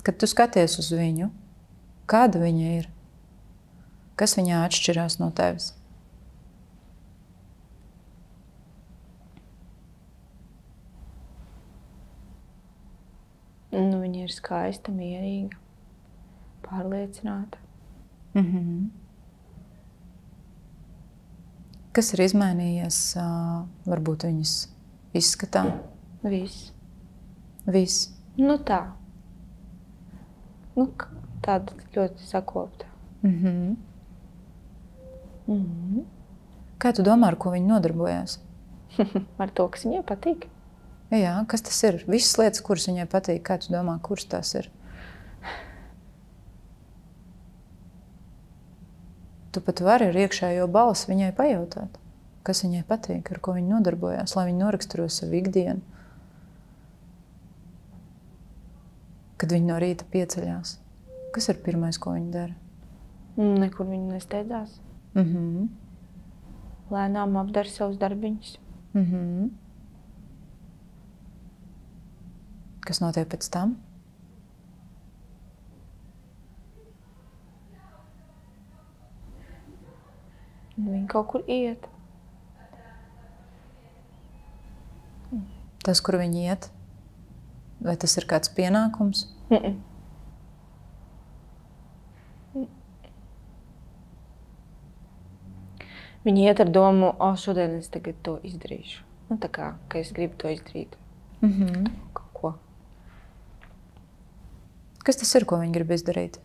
Kad tu skaties uz viņu, kāda viņa ir, kas viņā atšķirās no tevis? Nu, viņa ir skaista, mierīga, pārliecināta. Kas ir izmainījies, varbūt viņas izskatā? Viss. Viss. Nu tā. Nu, tāda ļoti sakopta. Kā tu domā, ar ko viņi nodarbojās? Ar to, kas viņai patīk. Jā, kas tas ir? Visas lietas, kuras viņai patīk, kā tu domā, kuras tās ir? Tu pat vari ar iekšējo balsi viņai pajautāt, kas viņai patīk, ar ko viņa nodarbojās, lai viņa noraksturo savu ikdienu. Kad viņa no rīta pieceļās. Kas ir pirmais, ko viņa dara? Nekur viņa nesteidzās. Lēnām apdara savus darbiņus. Kas notiek pēc tam? Viņa kaut kur iet. Tas, kur viņi iet? Vai tas ir kāds pienākums? Viņi iet ar domu, šodien es tagad to izdarīšu. Nu, tā kā, ka es gribu to izdarīt. Kaut ko. Kas tas ir, ko viņi grib izdarīt?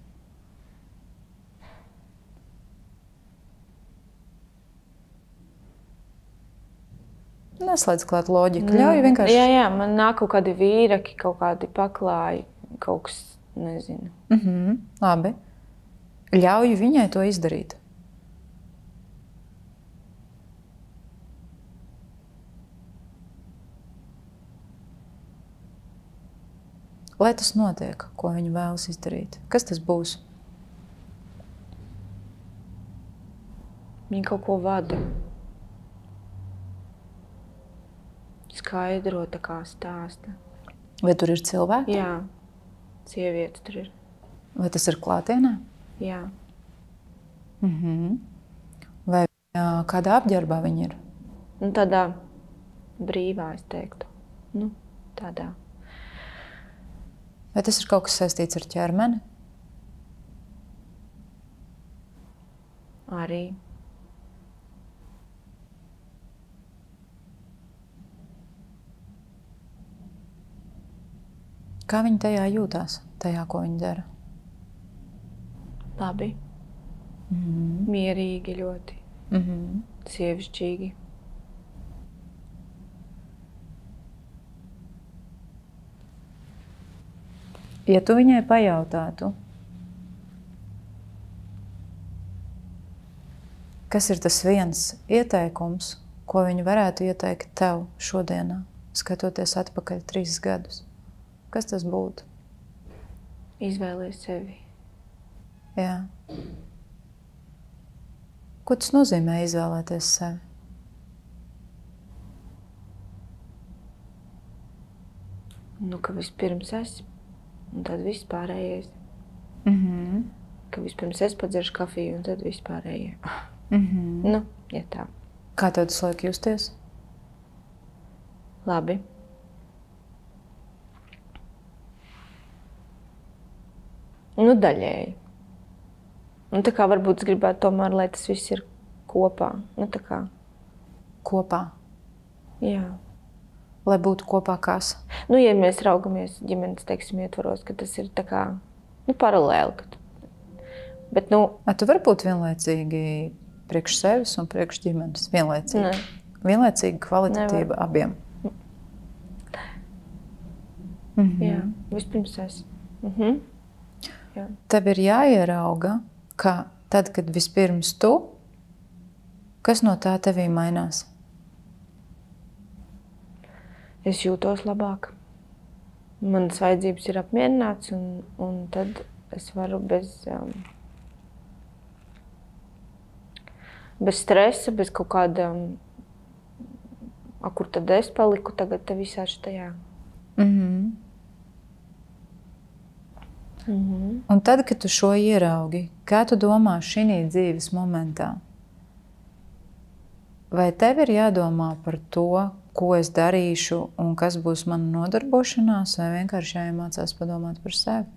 Neslēdz klāt loģiku. Ļauj vienkārši... Jā, man nāk kaut kādi vīraki, kaut kādi paklāji, kaut kas, nezinu. Labi. Ļauj viņai to izdarīt. Lai tas notiek, ko viņa vēlas izdarīt. Kas tas būs? Viņa kaut ko vada. Skaidro, tā kā stāsta. Vai tur ir cilvēki? Jā, sievietes tur ir. Vai tas ir klātienē? Jā. Vai kādā apģērbā viņi ir? Nu, tādā brīvā, es teiktu. Nu, tādā. Vai tas ir kaut kas saistīts ar ķermeni? Arī. Kā viņi tajā jūtās, tajā, ko viņi dara? Labi. Mierīgi ļoti. Sievišķīgi. Ja tu viņai pajautātu, kas ir tas viens ieteikums, ko viņa varētu ieteikt tev šodienā, skatoties atpakaļ 3 gadus, kas tas būtu? Izvēlies sevi. Jā. Ko tas nozīmē izvēlēties sevi? Nu, ka vispirms es, un tad viss pārējais. Ka vispirms es padzeršu kafiju, un tad viss pārējie. Nu, ja tā. Kā tev tas liek justies? Labi. Nu, daļēji. Nu, tā kā varbūt es gribētu tomēr, lai tas viss ir kopā. Nu, tā kā. Kopā? Jā. Lai būtu kopā kas? Nu, ja mēs raugamies ģimenes, teiksim, ietvaros, ka tas ir tā kā, nu, paralēli. Bet, nu... Vai tu vari būt vienlaicīgi priekš sevis un priekš ģimenes? Vienlaicīgi? Ne. Vienlaicīgi kvalitatīva abiem? Jā, vispirms es. Jā. Tev ir jāierauga, ka tad, kad vispirms tu, kas no tā tevī mainās? Es jūtos labāk. Manas vajadzības ir apmierināts, un tad es varu bez stresa, bez kaut kāda, kur tad es paliku tagad te visā šitajā. Un tad, kad tu šo ieraugi, kā tu domā šī dzīves momentā? Vai tev ir jādomā par to, ko es darīšu un kas būs mana nodarbošanās, vai vienkārši jāiemācās padomāt par sevi?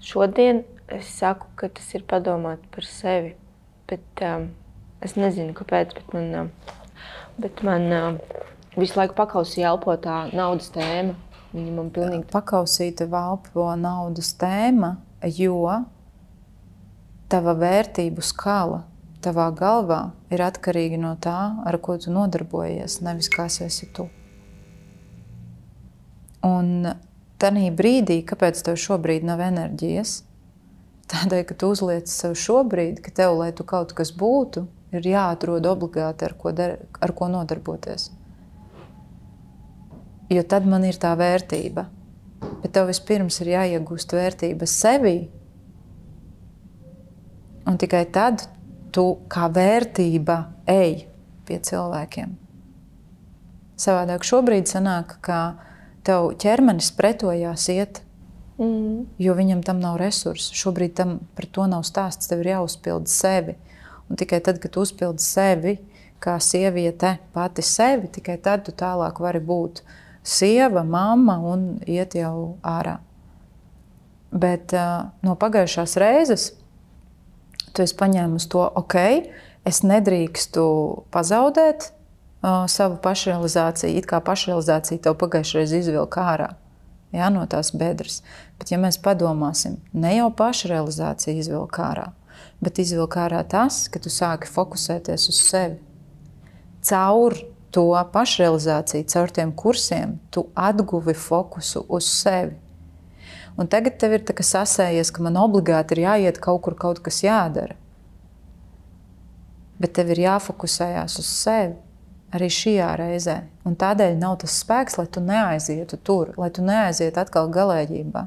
Šodien es saku, ka tas ir padomāt par sevi, bet es nezinu, kāpēc, bet man visu laiku pakausīja elpotā naudas tēma. Viņa man pilnīgi... Pakausīta elpo naudas tēma, jo tava vērtību skala tavā galvā ir atkarīga no tā, ar ko tu nodarbojies, nevis kas esi tu. Un tanī brīdī, kāpēc tev šobrīd nav enerģijas? Tādēļ, ka tu uzliec sev šobrīd, ka tev, lai tu kaut kas būtu, ir jāatrod obligāti, ar ko nodarboties. Jo tad man ir tā vērtība. Bet tev vispirms ir jāiegūst vērtība sevī. Un tikai tad tu kā vērtība ej pie cilvēkiem. Savādāk šobrīd sanāk, ka tev ķermenis pretojās iet, jo viņam tam nav resursu. Šobrīd tam par to nav stāsts, tev ir jāuzpild sevi. Un tikai tad, kad tu uzpildi sevi, kā sieviete pati sevi, tikai tad tu tālāk vari būt sieva, mamma un iet jau ārā. Bet no pagājušās reizes tu esi paņēmusi to, es nedrīkstu pazaudēt savu pašrealizāciju, it kā pašrealizācija tev pagājušreiz izvilka ārā, jā, no tās bedres. Bet ja mēs padomāsim, ne jau pašrealizācija izvilka ārā, bet izvilka ārā tas, ka tu sāki fokusēties uz sevi. Caur to pašrealizāciju, caur tiem kursiem, tu atguvi fokusu uz sevi. Un tagad tev ir tā, ka sasējies, ka man obligāti ir jāiet kaut kur kaut kas jādara. Bet tev ir jāfokusējās uz sevi arī šajā reizē. Un tādēļ nav tas spēks, lai tu neaizietu tur, lai tu neaizietu atkal galēģībā.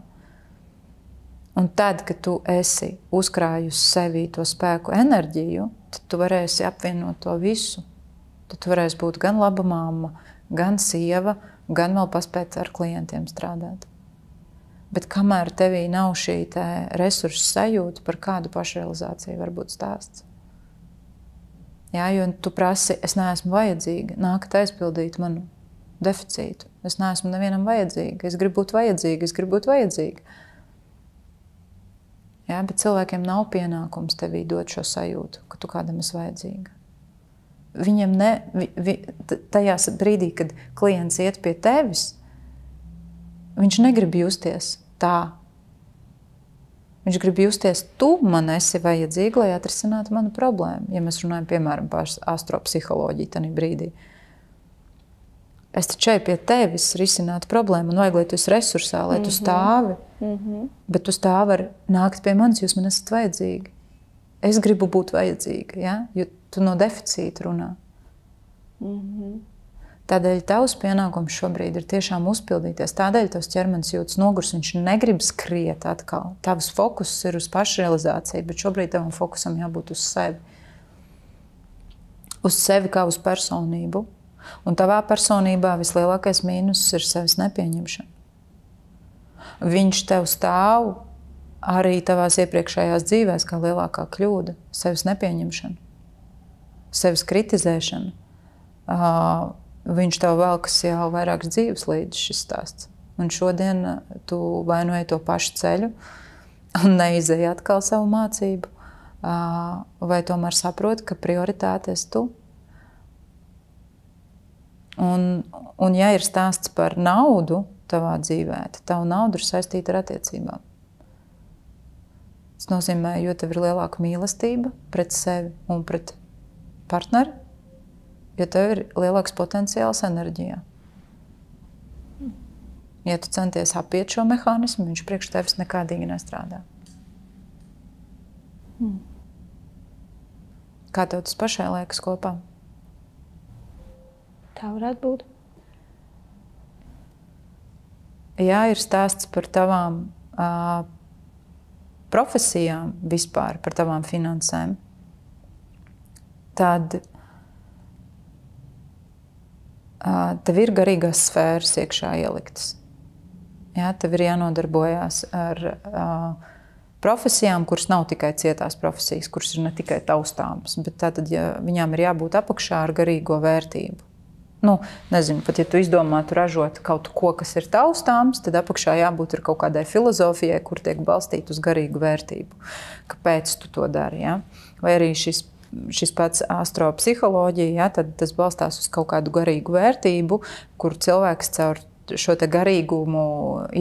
Un tad, kad tu esi uzkrājusi sevī to spēku enerģiju, tad tu varēsi apvienot to visu. Tad tu varēsi būt gan laba mamma, gan sieva, gan vēl paspēt ar klientiem strādāt. Bet kamēr tevī nav šī resursu sajūta, par kādu pašrealizāciju var būt stāsts. Jā, jo tu prasi, es neesmu vajadzīga, nākat aizpildīt manu deficītu. Es neesmu nevienam vajadzīga, es gribu būt vajadzīga. Jā, bet cilvēkiem nav pienākums tevī dot šo sajūtu, ka tu kādam esi vajadzīga. Viņiem tajā brīdī, kad klients iet pie tevis, viņš negrib justies tā. Viņš grib justies, tu man esi vajadzīga, lai atrisinātu manu problēmu. Ja mēs runājam, piemēram, par astropsiholoģiju tanī brīdī. Es taču eju pie tevis risināt problēmu un vajag, lai tu esi resursā, lai tu stāvi. Bet tu stāvi var nākt pie manis, jūs man esat vajadzīgi. Es gribu būt vajadzīga, ja? Jo tu no deficīta runā. Tādēļ tavs pienākums šobrīd ir tiešām uzpildīties. Tādēļ tavs ķermenis jūtas nogurs, viņš negrib skriet atkal. Tavs fokus ir uz pašrealizāciju, bet šobrīd tavam fokusam jābūt uz sevi. uz sevi kā uz personību. Un tavā personībā vislielākais mīnus ir sevis nepieņemšana. Viņš tev stāv arī tavās iepriekšējās dzīvēs kā lielākā kļūda – sevis nepieņemšana, sevis kritizēšana. Viņš tev velkas jau vairākas dzīves līdz šis stāsts. Un šodien tu vainoji to pašu ceļu un neizēji atkal savu mācību. Vai tomēr saproti, ka prioritāte esi tu? Un ja ir stāsts par naudu tavā dzīvē, tad tava nauda ir saistīta ar attiecībām. Tas nozīmē, jo tev ir lielāka mīlestība pret sevi un pret partneri, jo tev ir lielāks potenciāls enerģijā. Ja tu centies apiet šo mehānismu, viņš priekš tevis nekādīgi nestrādā. Kā tev tas pašai liekas kopā? Tā varētu būt. Ja ir stāsts par tavām profesijām vispār, par tavām finansēm, tad tev ir garīgās sfēras iekšā ieliktas. Ja, tev ir jānodarbojās ar profesijām, kuras nav tikai cietās profesijas, kuras ir ne tikai taustāmas, bet tātad, ja viņām ir jābūt apakšā ar garīgo vērtību. Nezinu, pat ja tu izdomātu ražot kaut ko, kas ir taustāms, tad apakšā jābūt ir kaut kādai filozofijai, kur tiek balstīta uz garīgu vērtību. Kāpēc tu to dari? Ja? Vai arī šis pats astropsiholoģija, ja? Tad tas balstās uz kaut kādu garīgu vērtību, kur cilvēks caur šo te garīgumu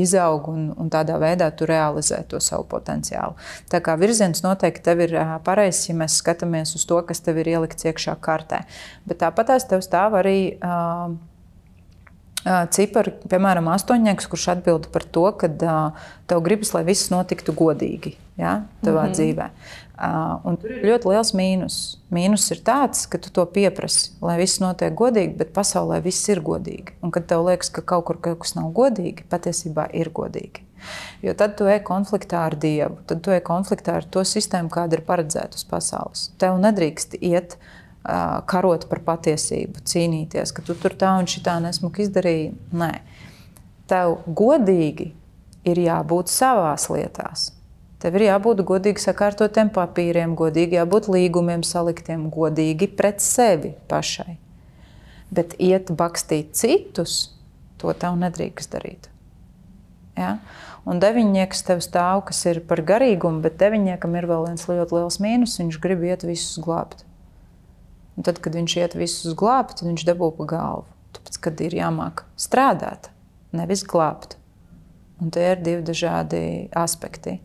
izaug un tādā veidā tu realizē to savu potenciālu. Tā kā virziens noteikti tev ir pareizs, ja mēs skatāmies uz to, kas tev ir ielikts iekšā kartē. Bet tāpatās tev stāv arī cipari, piemēram, 8, kurš atbild par to, ka tev gribas, lai viss notiktu godīgi, ja, tavā dzīvē. Un tur ir ļoti liels mīnus. Mīnus ir tāds, ka tu to pieprasi, lai viss notiek godīgi, bet pasaulē viss ir godīgi. Un kad tev liekas, ka kaut kur kaut kas nav godīgi, patiesībā ir godīgi. Jo tad tu ej konfliktā ar Dievu, tad tu ej konfliktā ar to sistēmu, kāda ir paredzēta uz pasaules. Tev nedrīkst iet karot par patiesību, cīnīties, ka tu tur tā un šitā nesmuki izdarīji. Nē. Tev godīgi ir jābūt savās lietās. Tev ir jābūt godīgi sakārtotiem papīriem, godīgi jābūt līgumiem saliktiem, godīgi pret sevi pašai. Bet iet bakstīt citus, to tev nedrīkst darīt. Ja? Un 9 tev stāv, kas ir par garīgumu, bet 9 ir vēl viens ļoti liels mīnus, viņš grib iet visus glābt. Un tad, kad viņš iet visus glābt, tad viņš dabū pa galvu. Tāpēc, kad ir jāmāk strādāt, nevis glābt. Un tie ir 2 dažādi aspekti.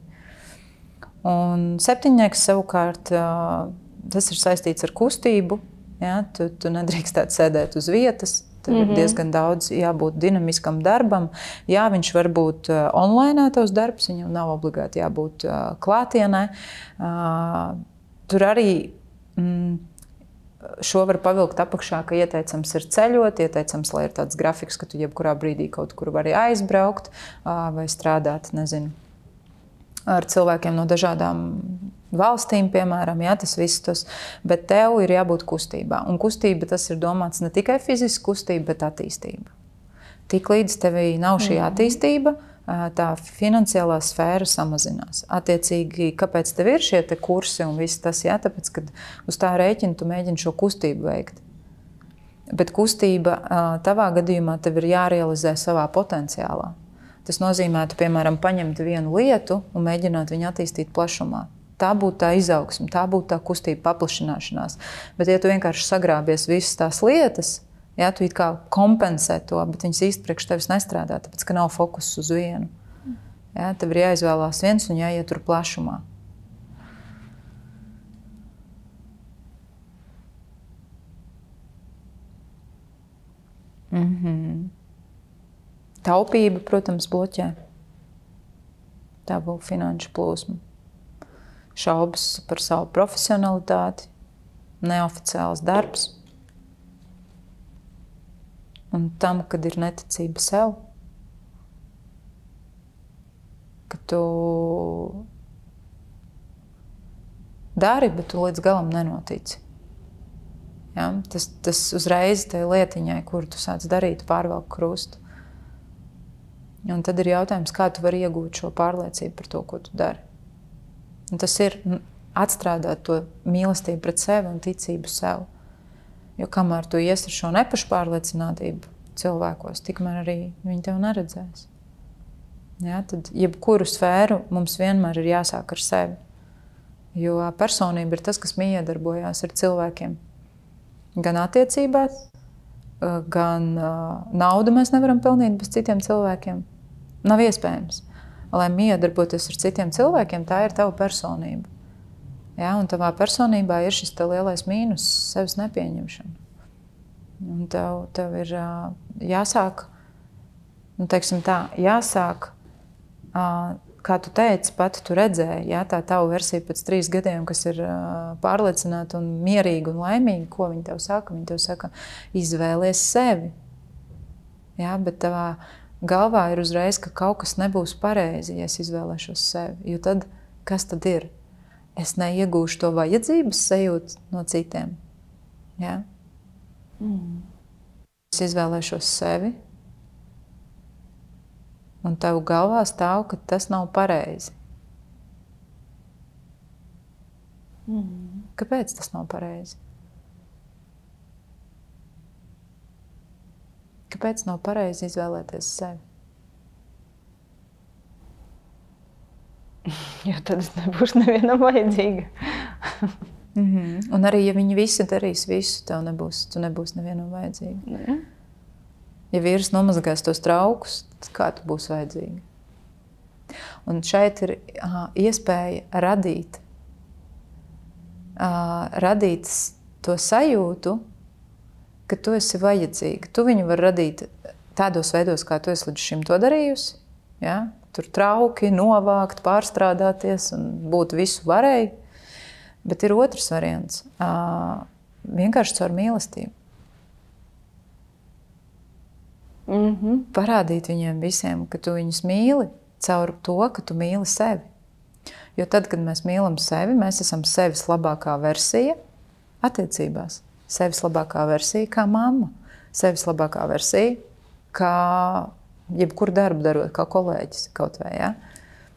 Un 7 savukārt, tas ir saistīts ar kustību. Ja? Tu nedrīkstētu sēdēt uz vietas. Tev ir diezgan daudz jābūt dinamiskam darbam. Jā, viņš var būt online tavs darbs, viņam nav obligāti jābūt klātienē. Tur arī šo var pavilkt apakšā, ka ieteicams ir ceļot, ieteicams, lai ir tāds grafiks, ka tu jebkurā brīdī kaut kur vari aizbraukt vai strādāt, nezinu, ar cilvēkiem no dažādām valstīm, piemēram, jā, tas viss tas, bet tev ir jābūt kustībā. Un kustība tas ir domāts ne tikai fiziska kustība, bet attīstība. Tiklīdz tevī nav šī attīstība, tā finansiālā sfēra samazinās. Attiecīgi, kāpēc tev ir šie te kursi un viss tas, jā, tāpēc, kad uz tā rēķina tu mēģini šo kustību veikt. Bet kustība tavā gadījumā tev ir jārealizē savā potenciālā. Tas nozīmētu, piemēram, paņemt vienu lietu un mēģināt viņu attīstīt plašumā. Tā būtu tā izaugsme, tā būtu tā kustība paplašināšanās. Bet, ja tu vienkārši sagrābies visas tās lietas, jā, tu it kā kompensē to, bet viņas īsti priekš tevis nestrādā, tāpēc, ka nav fokus uz vienu. Jā, tev ir jāizvēlās viens un jāiet tur plašumā. Taupība, protams, bloķē tavu finanšu plūsmu. Šaubas par savu profesionalitāti, neoficiāls darbs. Un tam, kad ir neticība sev, ka tu dari, bet tu līdz galam nenotici. Ja? Tas uzreiz tai lietiņai, kur tu sāc darīt, pārvelk krustu. Un tad ir jautājums, kā tu vari iegūt šo pārliecību par to, ko tu dari. Un tas ir atstrādāt to mīlestību pret sevi un ticību sev. Jo kamēr tu ies ar šo nepašpārliecinātību cilvēkos, tikmēr arī viņi tev neredzēs. Ja, tad jebkuru sfēru mums vienmēr ir jāsāk ar sevi. Jo personība ir tas, kas miedarbojās ar cilvēkiem. Gan attiecībās, gan naudu mēs nevaram pelnīt bez citiem cilvēkiem. Nav iespējams. Lai miedarboties ar citiem cilvēkiem, tā ir tava personība. Ja, un tavā personībā ir šis lielais mīnus, sevis nepieņemšana. Un tev ir jāsāk, teiksim tā, jāsāk, kā tu teici, pati tu redzēji, ja, tā tava versija pēc 3 gadiem, kas ir pārliecināta un mierīga un laimīga, ko viņi tev saka? Viņi tev saka, izvēlies sevi. Ja, bet tavā galvā ir uzreiz, ka kaut kas nebūs pareizi, ja es izvēlēšos sevi. Jo tad, kas tad ir? Es neiegūšu to vajadzības sajūtu no citiem. Ja? Es izvēlēšos sevi, un tev galvā stāv, ka tas nav pareizi. Kāpēc tas nav pareizi? Kāpēc nav pareizi izvēlēties sevi? Jo tad es nebūšu nevienam vajadzīga. Un arī, ja viņi visi darīs visu, tu nebūsi nevienam vajadzīga. Ja vīrs nomazgās tos traukus, tad kā tu būsi vajadzīga? Un šeit ir iespēja radīt to sajūtu, ka tu esi vajadzīga. Tu viņu var radīt tādos veidos, kā tu esi līdz šim to darījusi. Ja? Tur trauki, novākt, pārstrādāties un būt visu varēji. Bet ir otrs variants. Vienkārši caur mīlestību. Parādīt viņiem visiem, ka tu viņus mīli caur to, ka tu mīli sevi. Jo tad, kad mēs mīlam sevi, mēs esam sevis labākā versija attiecībās. Sevis labākā versija kā mamma. Sevis labākā versija kā jebkuru darbu darot, kā kolēģis kaut vai. Ja?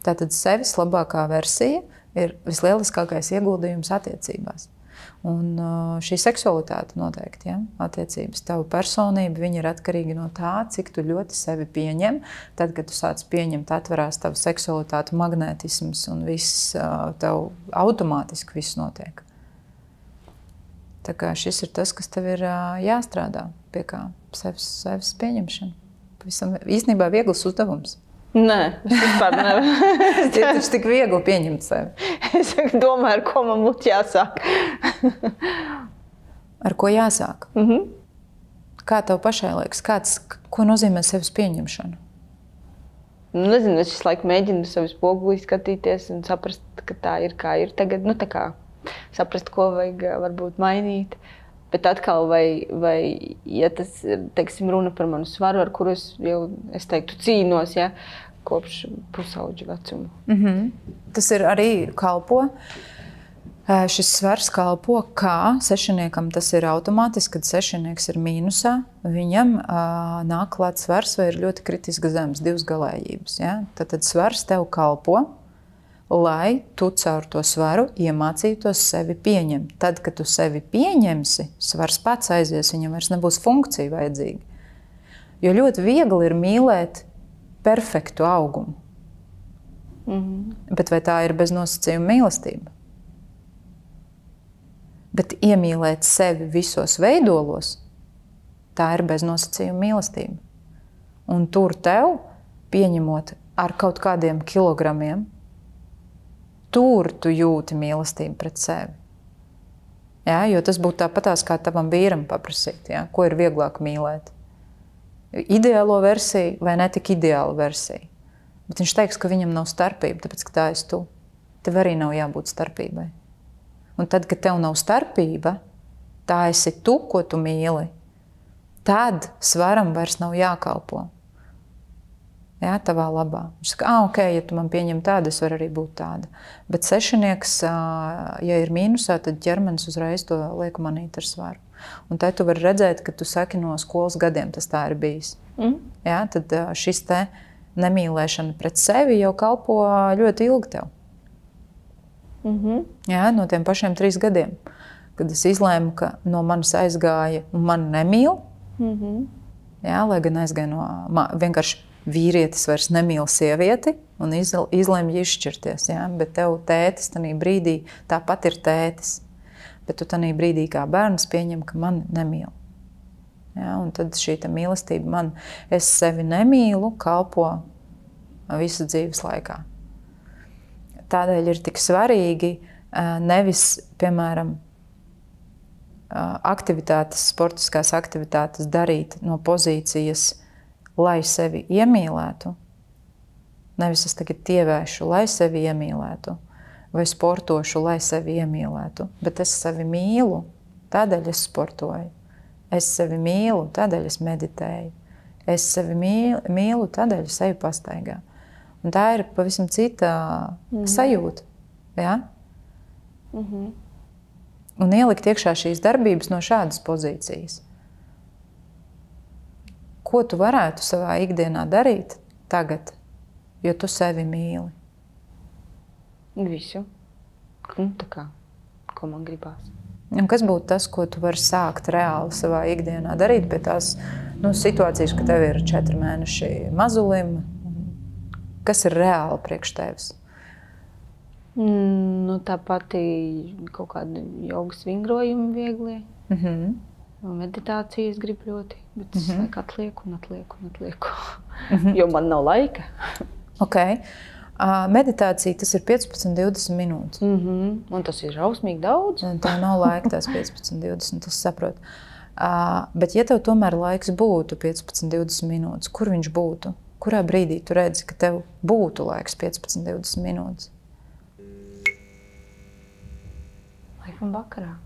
Tātad sevis labākā versija ir vislieliskākais ieguldījums attiecībās. Un šī seksualitāte noteikti, ja? Attiecības, tava personība, viņa ir atkarīga no tā, cik tu ļoti sevi pieņem. Tad, kad tu sāc pieņemt, atverās tava seksualitāte, magnētisms un viss tev automātiski viss notiek. Tā kā šis ir tas, kas tev ir jāstrādā pie kā sevis pieņemšana. Pavisam īstenībā viegls uzdevums. Nē, es vispār nevaru. Ir taču tik viegli pieņemt sevi. Es domāju, ar ko man būtu jāsāk. Ar ko jāsāk? Kā tev pašai liekas? Ko nozīmē sevis pieņemšana? Nezinu, es visu laiku mēģinu sevi spogulī skatīties un saprast, ka tā ir, kā ir tagad. Tā kā saprast, ko vajag varbūt mainīt. Bet atkal, vai ja tas ir, teiksim, runa par manu svaru, ar kuru es teiktu, cīnos, ja, kopš pusauģa vecuma. Tas ir arī kalpo. Šis svars kalpo, kā sešiniekam tas ir automātiski, kad sešinieks ir mīnusā, viņam nāk klāt svars vai ir ļoti kritiski zemes, 2 galējības. Ja? Tad svars tev kalpo, lai tu caur to svaru iemācītos sevi pieņemt. Tad, kad tu sevi pieņemsi, svars pats aizies, viņam vairs nebūs funkcija vajadzīga. Jo ļoti viegli ir mīlēt perfektu augumu. Bet vai tā ir bez nosacījuma mīlestība? Bet iemīlēt sevi visos veidolos, tā ir bez nosacījuma mīlestība. Un tur tev, pieņemot ar kaut kādiem kilogramiem, tur tu jūti mīlestību pret sevi. Ja, jo tas būtu tāpatās, kā tavam vīram paprasīt, ja, ko ir vieglāk mīlēt. Ideālo versiju vai netik ideālu versiju. Bet viņš teiks, ka viņam nav starpība, tāpēc, ka tā esi tu. Tev arī nav jābūt starpībai. Un tad, kad tev nav starpība, tā esi tu, ko tu mīli, tad svaram vairs nav jākalpo. Ja, tavā labā. Viņš saka, ok, ja tu man pieņem tādu, es varu arī būt tāda. Bet sešinieks, ja ir mīnusā, tad ķermenis uzreiz to liek manīt ar svaru. Un te tu vari redzēt, ka tu saki no skolas gadiem tas tā ir bijis. Jā, tad šis te nemīlēšana pret sevi jau kalpo ļoti ilgi tev. Jā, no tiem pašiem 3 gadiem, kad es izlēmu, ka no manis aizgāja un mani nemīl. Jā, lai gan aizgāja no vienkārši vīrietis vairs nemīl sievieti un izlēma izšķirties. Jā? Bet tev tētis tanī brīdī tāpat ir tētis. Bet tu tanī brīdī kā bērns pieņem, ka mani nemīl. Jā? Un tad šī mīlestība es sevi nemīlu, kalpo visu dzīves laikā. Tādēļ ir tik svarīgi nevis, piemēram, aktivitātes, sportiskās aktivitātes darīt no pozīcijas, lai sevi iemīlētu. Nevis es tagad tievēšu, lai sevi iemīlētu, vai sportošu, lai sevi iemīlētu, bet es sevi mīlu, tādēļ es sportoju. Es sevi mīlu, tādēļ es meditēju. Es sevi mīlu, tādēļ es eju pastaigā. Un tā ir pavisam cita sajūta. Ja? Un ielikt iekšā šīs darbības no šādas pozīcijas. Ko tu varētu savā ikdienā darīt tagad, jo tu sevi mīli? Visu. Tā kā, ko man gribās. Un kas būtu tas, ko tu vari sākt reāli savā ikdienā darīt pie tās situācijas, ka tev ir 4 mēneši mazulim? Kas ir reāli priekš tevis? Tā pati kaut kāda jogas vingrojumi vieglie. Meditācijas gribu ļoti, bet es atlieku. Jo man nav laika. Okay. Meditācija tas ir 15-20 minūtes. Un tas ir rausmīgi daudz. Un tev nav laika tās 15-20, tas saprot. Bet ja tev tomēr laiks būtu 15-20 minūtes, kur viņš būtu? Kurā brīdī tu redzi, ka tev būtu laiks 15-20 minūtes? Laikam vakarā.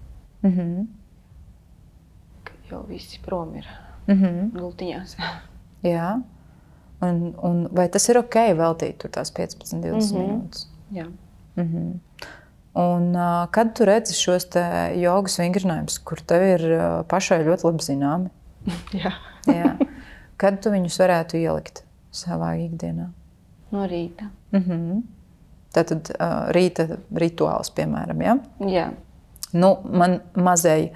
Kad jau visi prom ir gultiņās. Jā. Un vai tas ir ok veltīt tur tās 15-20 minūtes? Jā. Un kad tu redzi šos te jogas vingrinājumus, kur tev ir pašai ļoti labi zināmi? Jā. Jā. Kad tu viņus varētu ielikt savā ikdienā? No rīta. Tātad rīta rituāls, piemēram, ja? Jā. Man mazai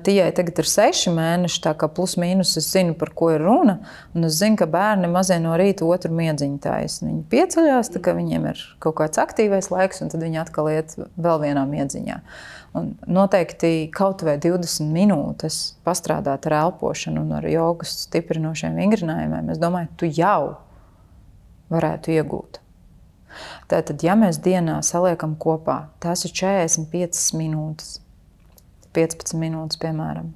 Tijai tagad ir 6 mēneši, tā kā plus mīnus es zinu, par ko ir runa. Un es zinu, ka bērni mazie no rīta otru miedziņu taisa. Viņi pieceļās, tā kā viņiem ir kaut kāds aktīvais laiks, un tad viņi atkal iet vēl vienā miedziņā. Un noteikti kaut vai 20 minūtes pastrādāt ar elpošanu un ar jogas stiprinošiem vingrinājumiem, es domāju, tu jau varētu iegūt. Tātad, ja mēs dienā saliekam kopā, tās ir 45 minūtes, 15 minūtes, piemēram,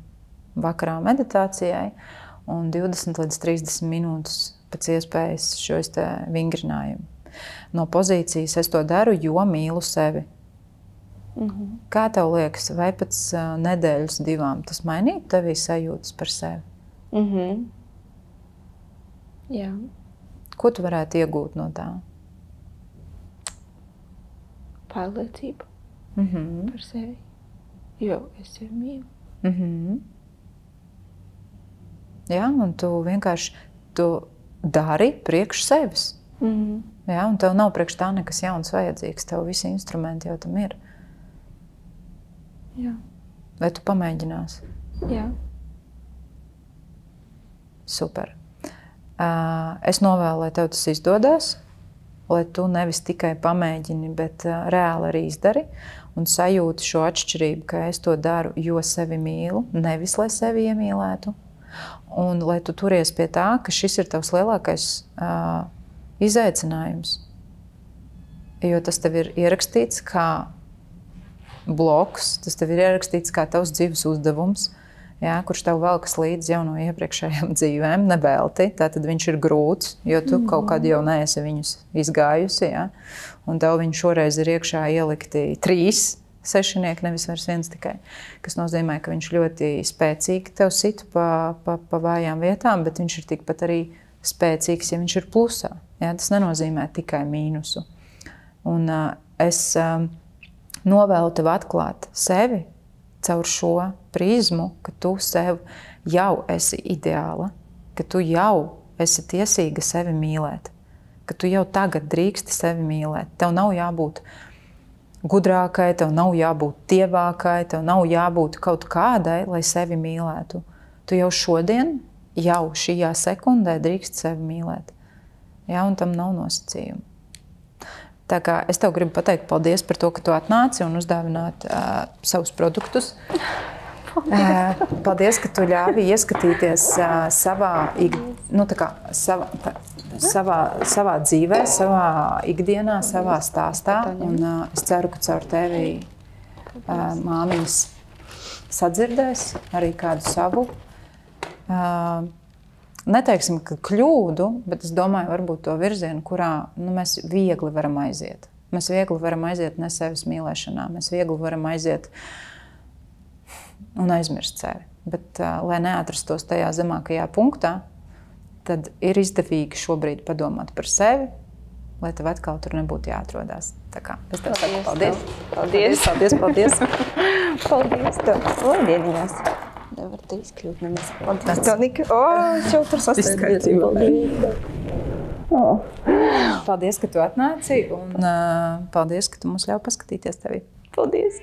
vakarā meditācijai un 20 līdz 30 minūtes pēc iespējas šos te vingrinājumu. No pozīcijas es to daru, jo mīlu sevi. Kā tev liekas, vai pēc nedēļas 2 tas mainītu tevī sajūtas par sevi? Jā. Ko tu varētu iegūt no tā? Pārliecība par sevi, jo es sevi mīlu. Jā, un tu vienkārši dari priekš sevis. Jā, un tev nav priekš tā nekas jauns vajadzīgs, tev visi instrumenti jau tam ir. Jā. Vai tu pamēģināsi? Jā. Super. Es novēlu, lai tev tas izdodas. Lai tu nevis tikai pamēģini, bet reāli arī izdari un sajūti šo atšķirību, ka es to daru, jo sevi mīlu, nevis lai sevi iemīlētu. Un lai tu turies pie tā, ka šis ir tavs lielākais izaicinājums. Jo tas tev ir ierakstīts kā bloks, tas tev ir ierakstīts kā tavs dzīves uzdevums, jā, kurš tev velkas līdzi jau no iepriekšējām dzīvēm, nevelti. Tātad viņš ir grūts, jo tu kaut kad jau neesi viņus izgājusi. Jā. Un tev viņš šoreiz ir iekšā ielikti 3 sešinieki, nevis vairs 1 tikai. Kas nozīmē, ka viņš ļoti spēcīgi tev sit pa vājām vietām, bet viņš ir tikpat arī spēcīgs, ja viņš ir plusā. Jā. Tas nenozīmē tikai mīnusu. Un es novēlu tev atklāt sevi caur šo prizmu, ka tu sev jau esi ideāla, ka tu jau esi tiesīga sevi mīlēt, ka tu jau tagad drīksti sevi mīlēt. Tev nav jābūt gudrākai, tev nav jābūt dievākai, tev nav jābūt kaut kādai, lai sevi mīlētu. Tu jau šodien, jau šajā sekundē drīkst sevi mīlēt. Jā, un tam nav nosacījumu. Tā kā es tev gribu pateikt paldies par to, ka tu atnāci un uzdāvināt savus produktus. Paldies, ka tu ļāvi ieskatīties savā dzīvē, savā ikdienā, savā stāstā. Un es ceru, ka caur tevi māmiņas sadzirdēs arī kādu savu. Neteiksim, ka kļūdu, bet es domāju, varbūt to virzienu, kurā mēs viegli varam aiziet. Mēs viegli varam aiziet ne sevis mīlēšanā, mēs viegli varam aiziet un aizmirst sevi. Bet, lai neatrastos tajā zemākajā punktā, tad ir izdevīgi šobrīd padomāt par sevi, lai tev atkal tur nebūtu jāatrodās. Tā kā es tev saku paldies. Paldies. Paldies, paldies. Paldies tev. Dieniņās. Nevar te izkļūt nemaz. Paldies, Tonika. Čautars astoņdesmit. Paldies, ka tu atnāci un paldies, ka tu mums ļauj paskatīties tevi. Paldies.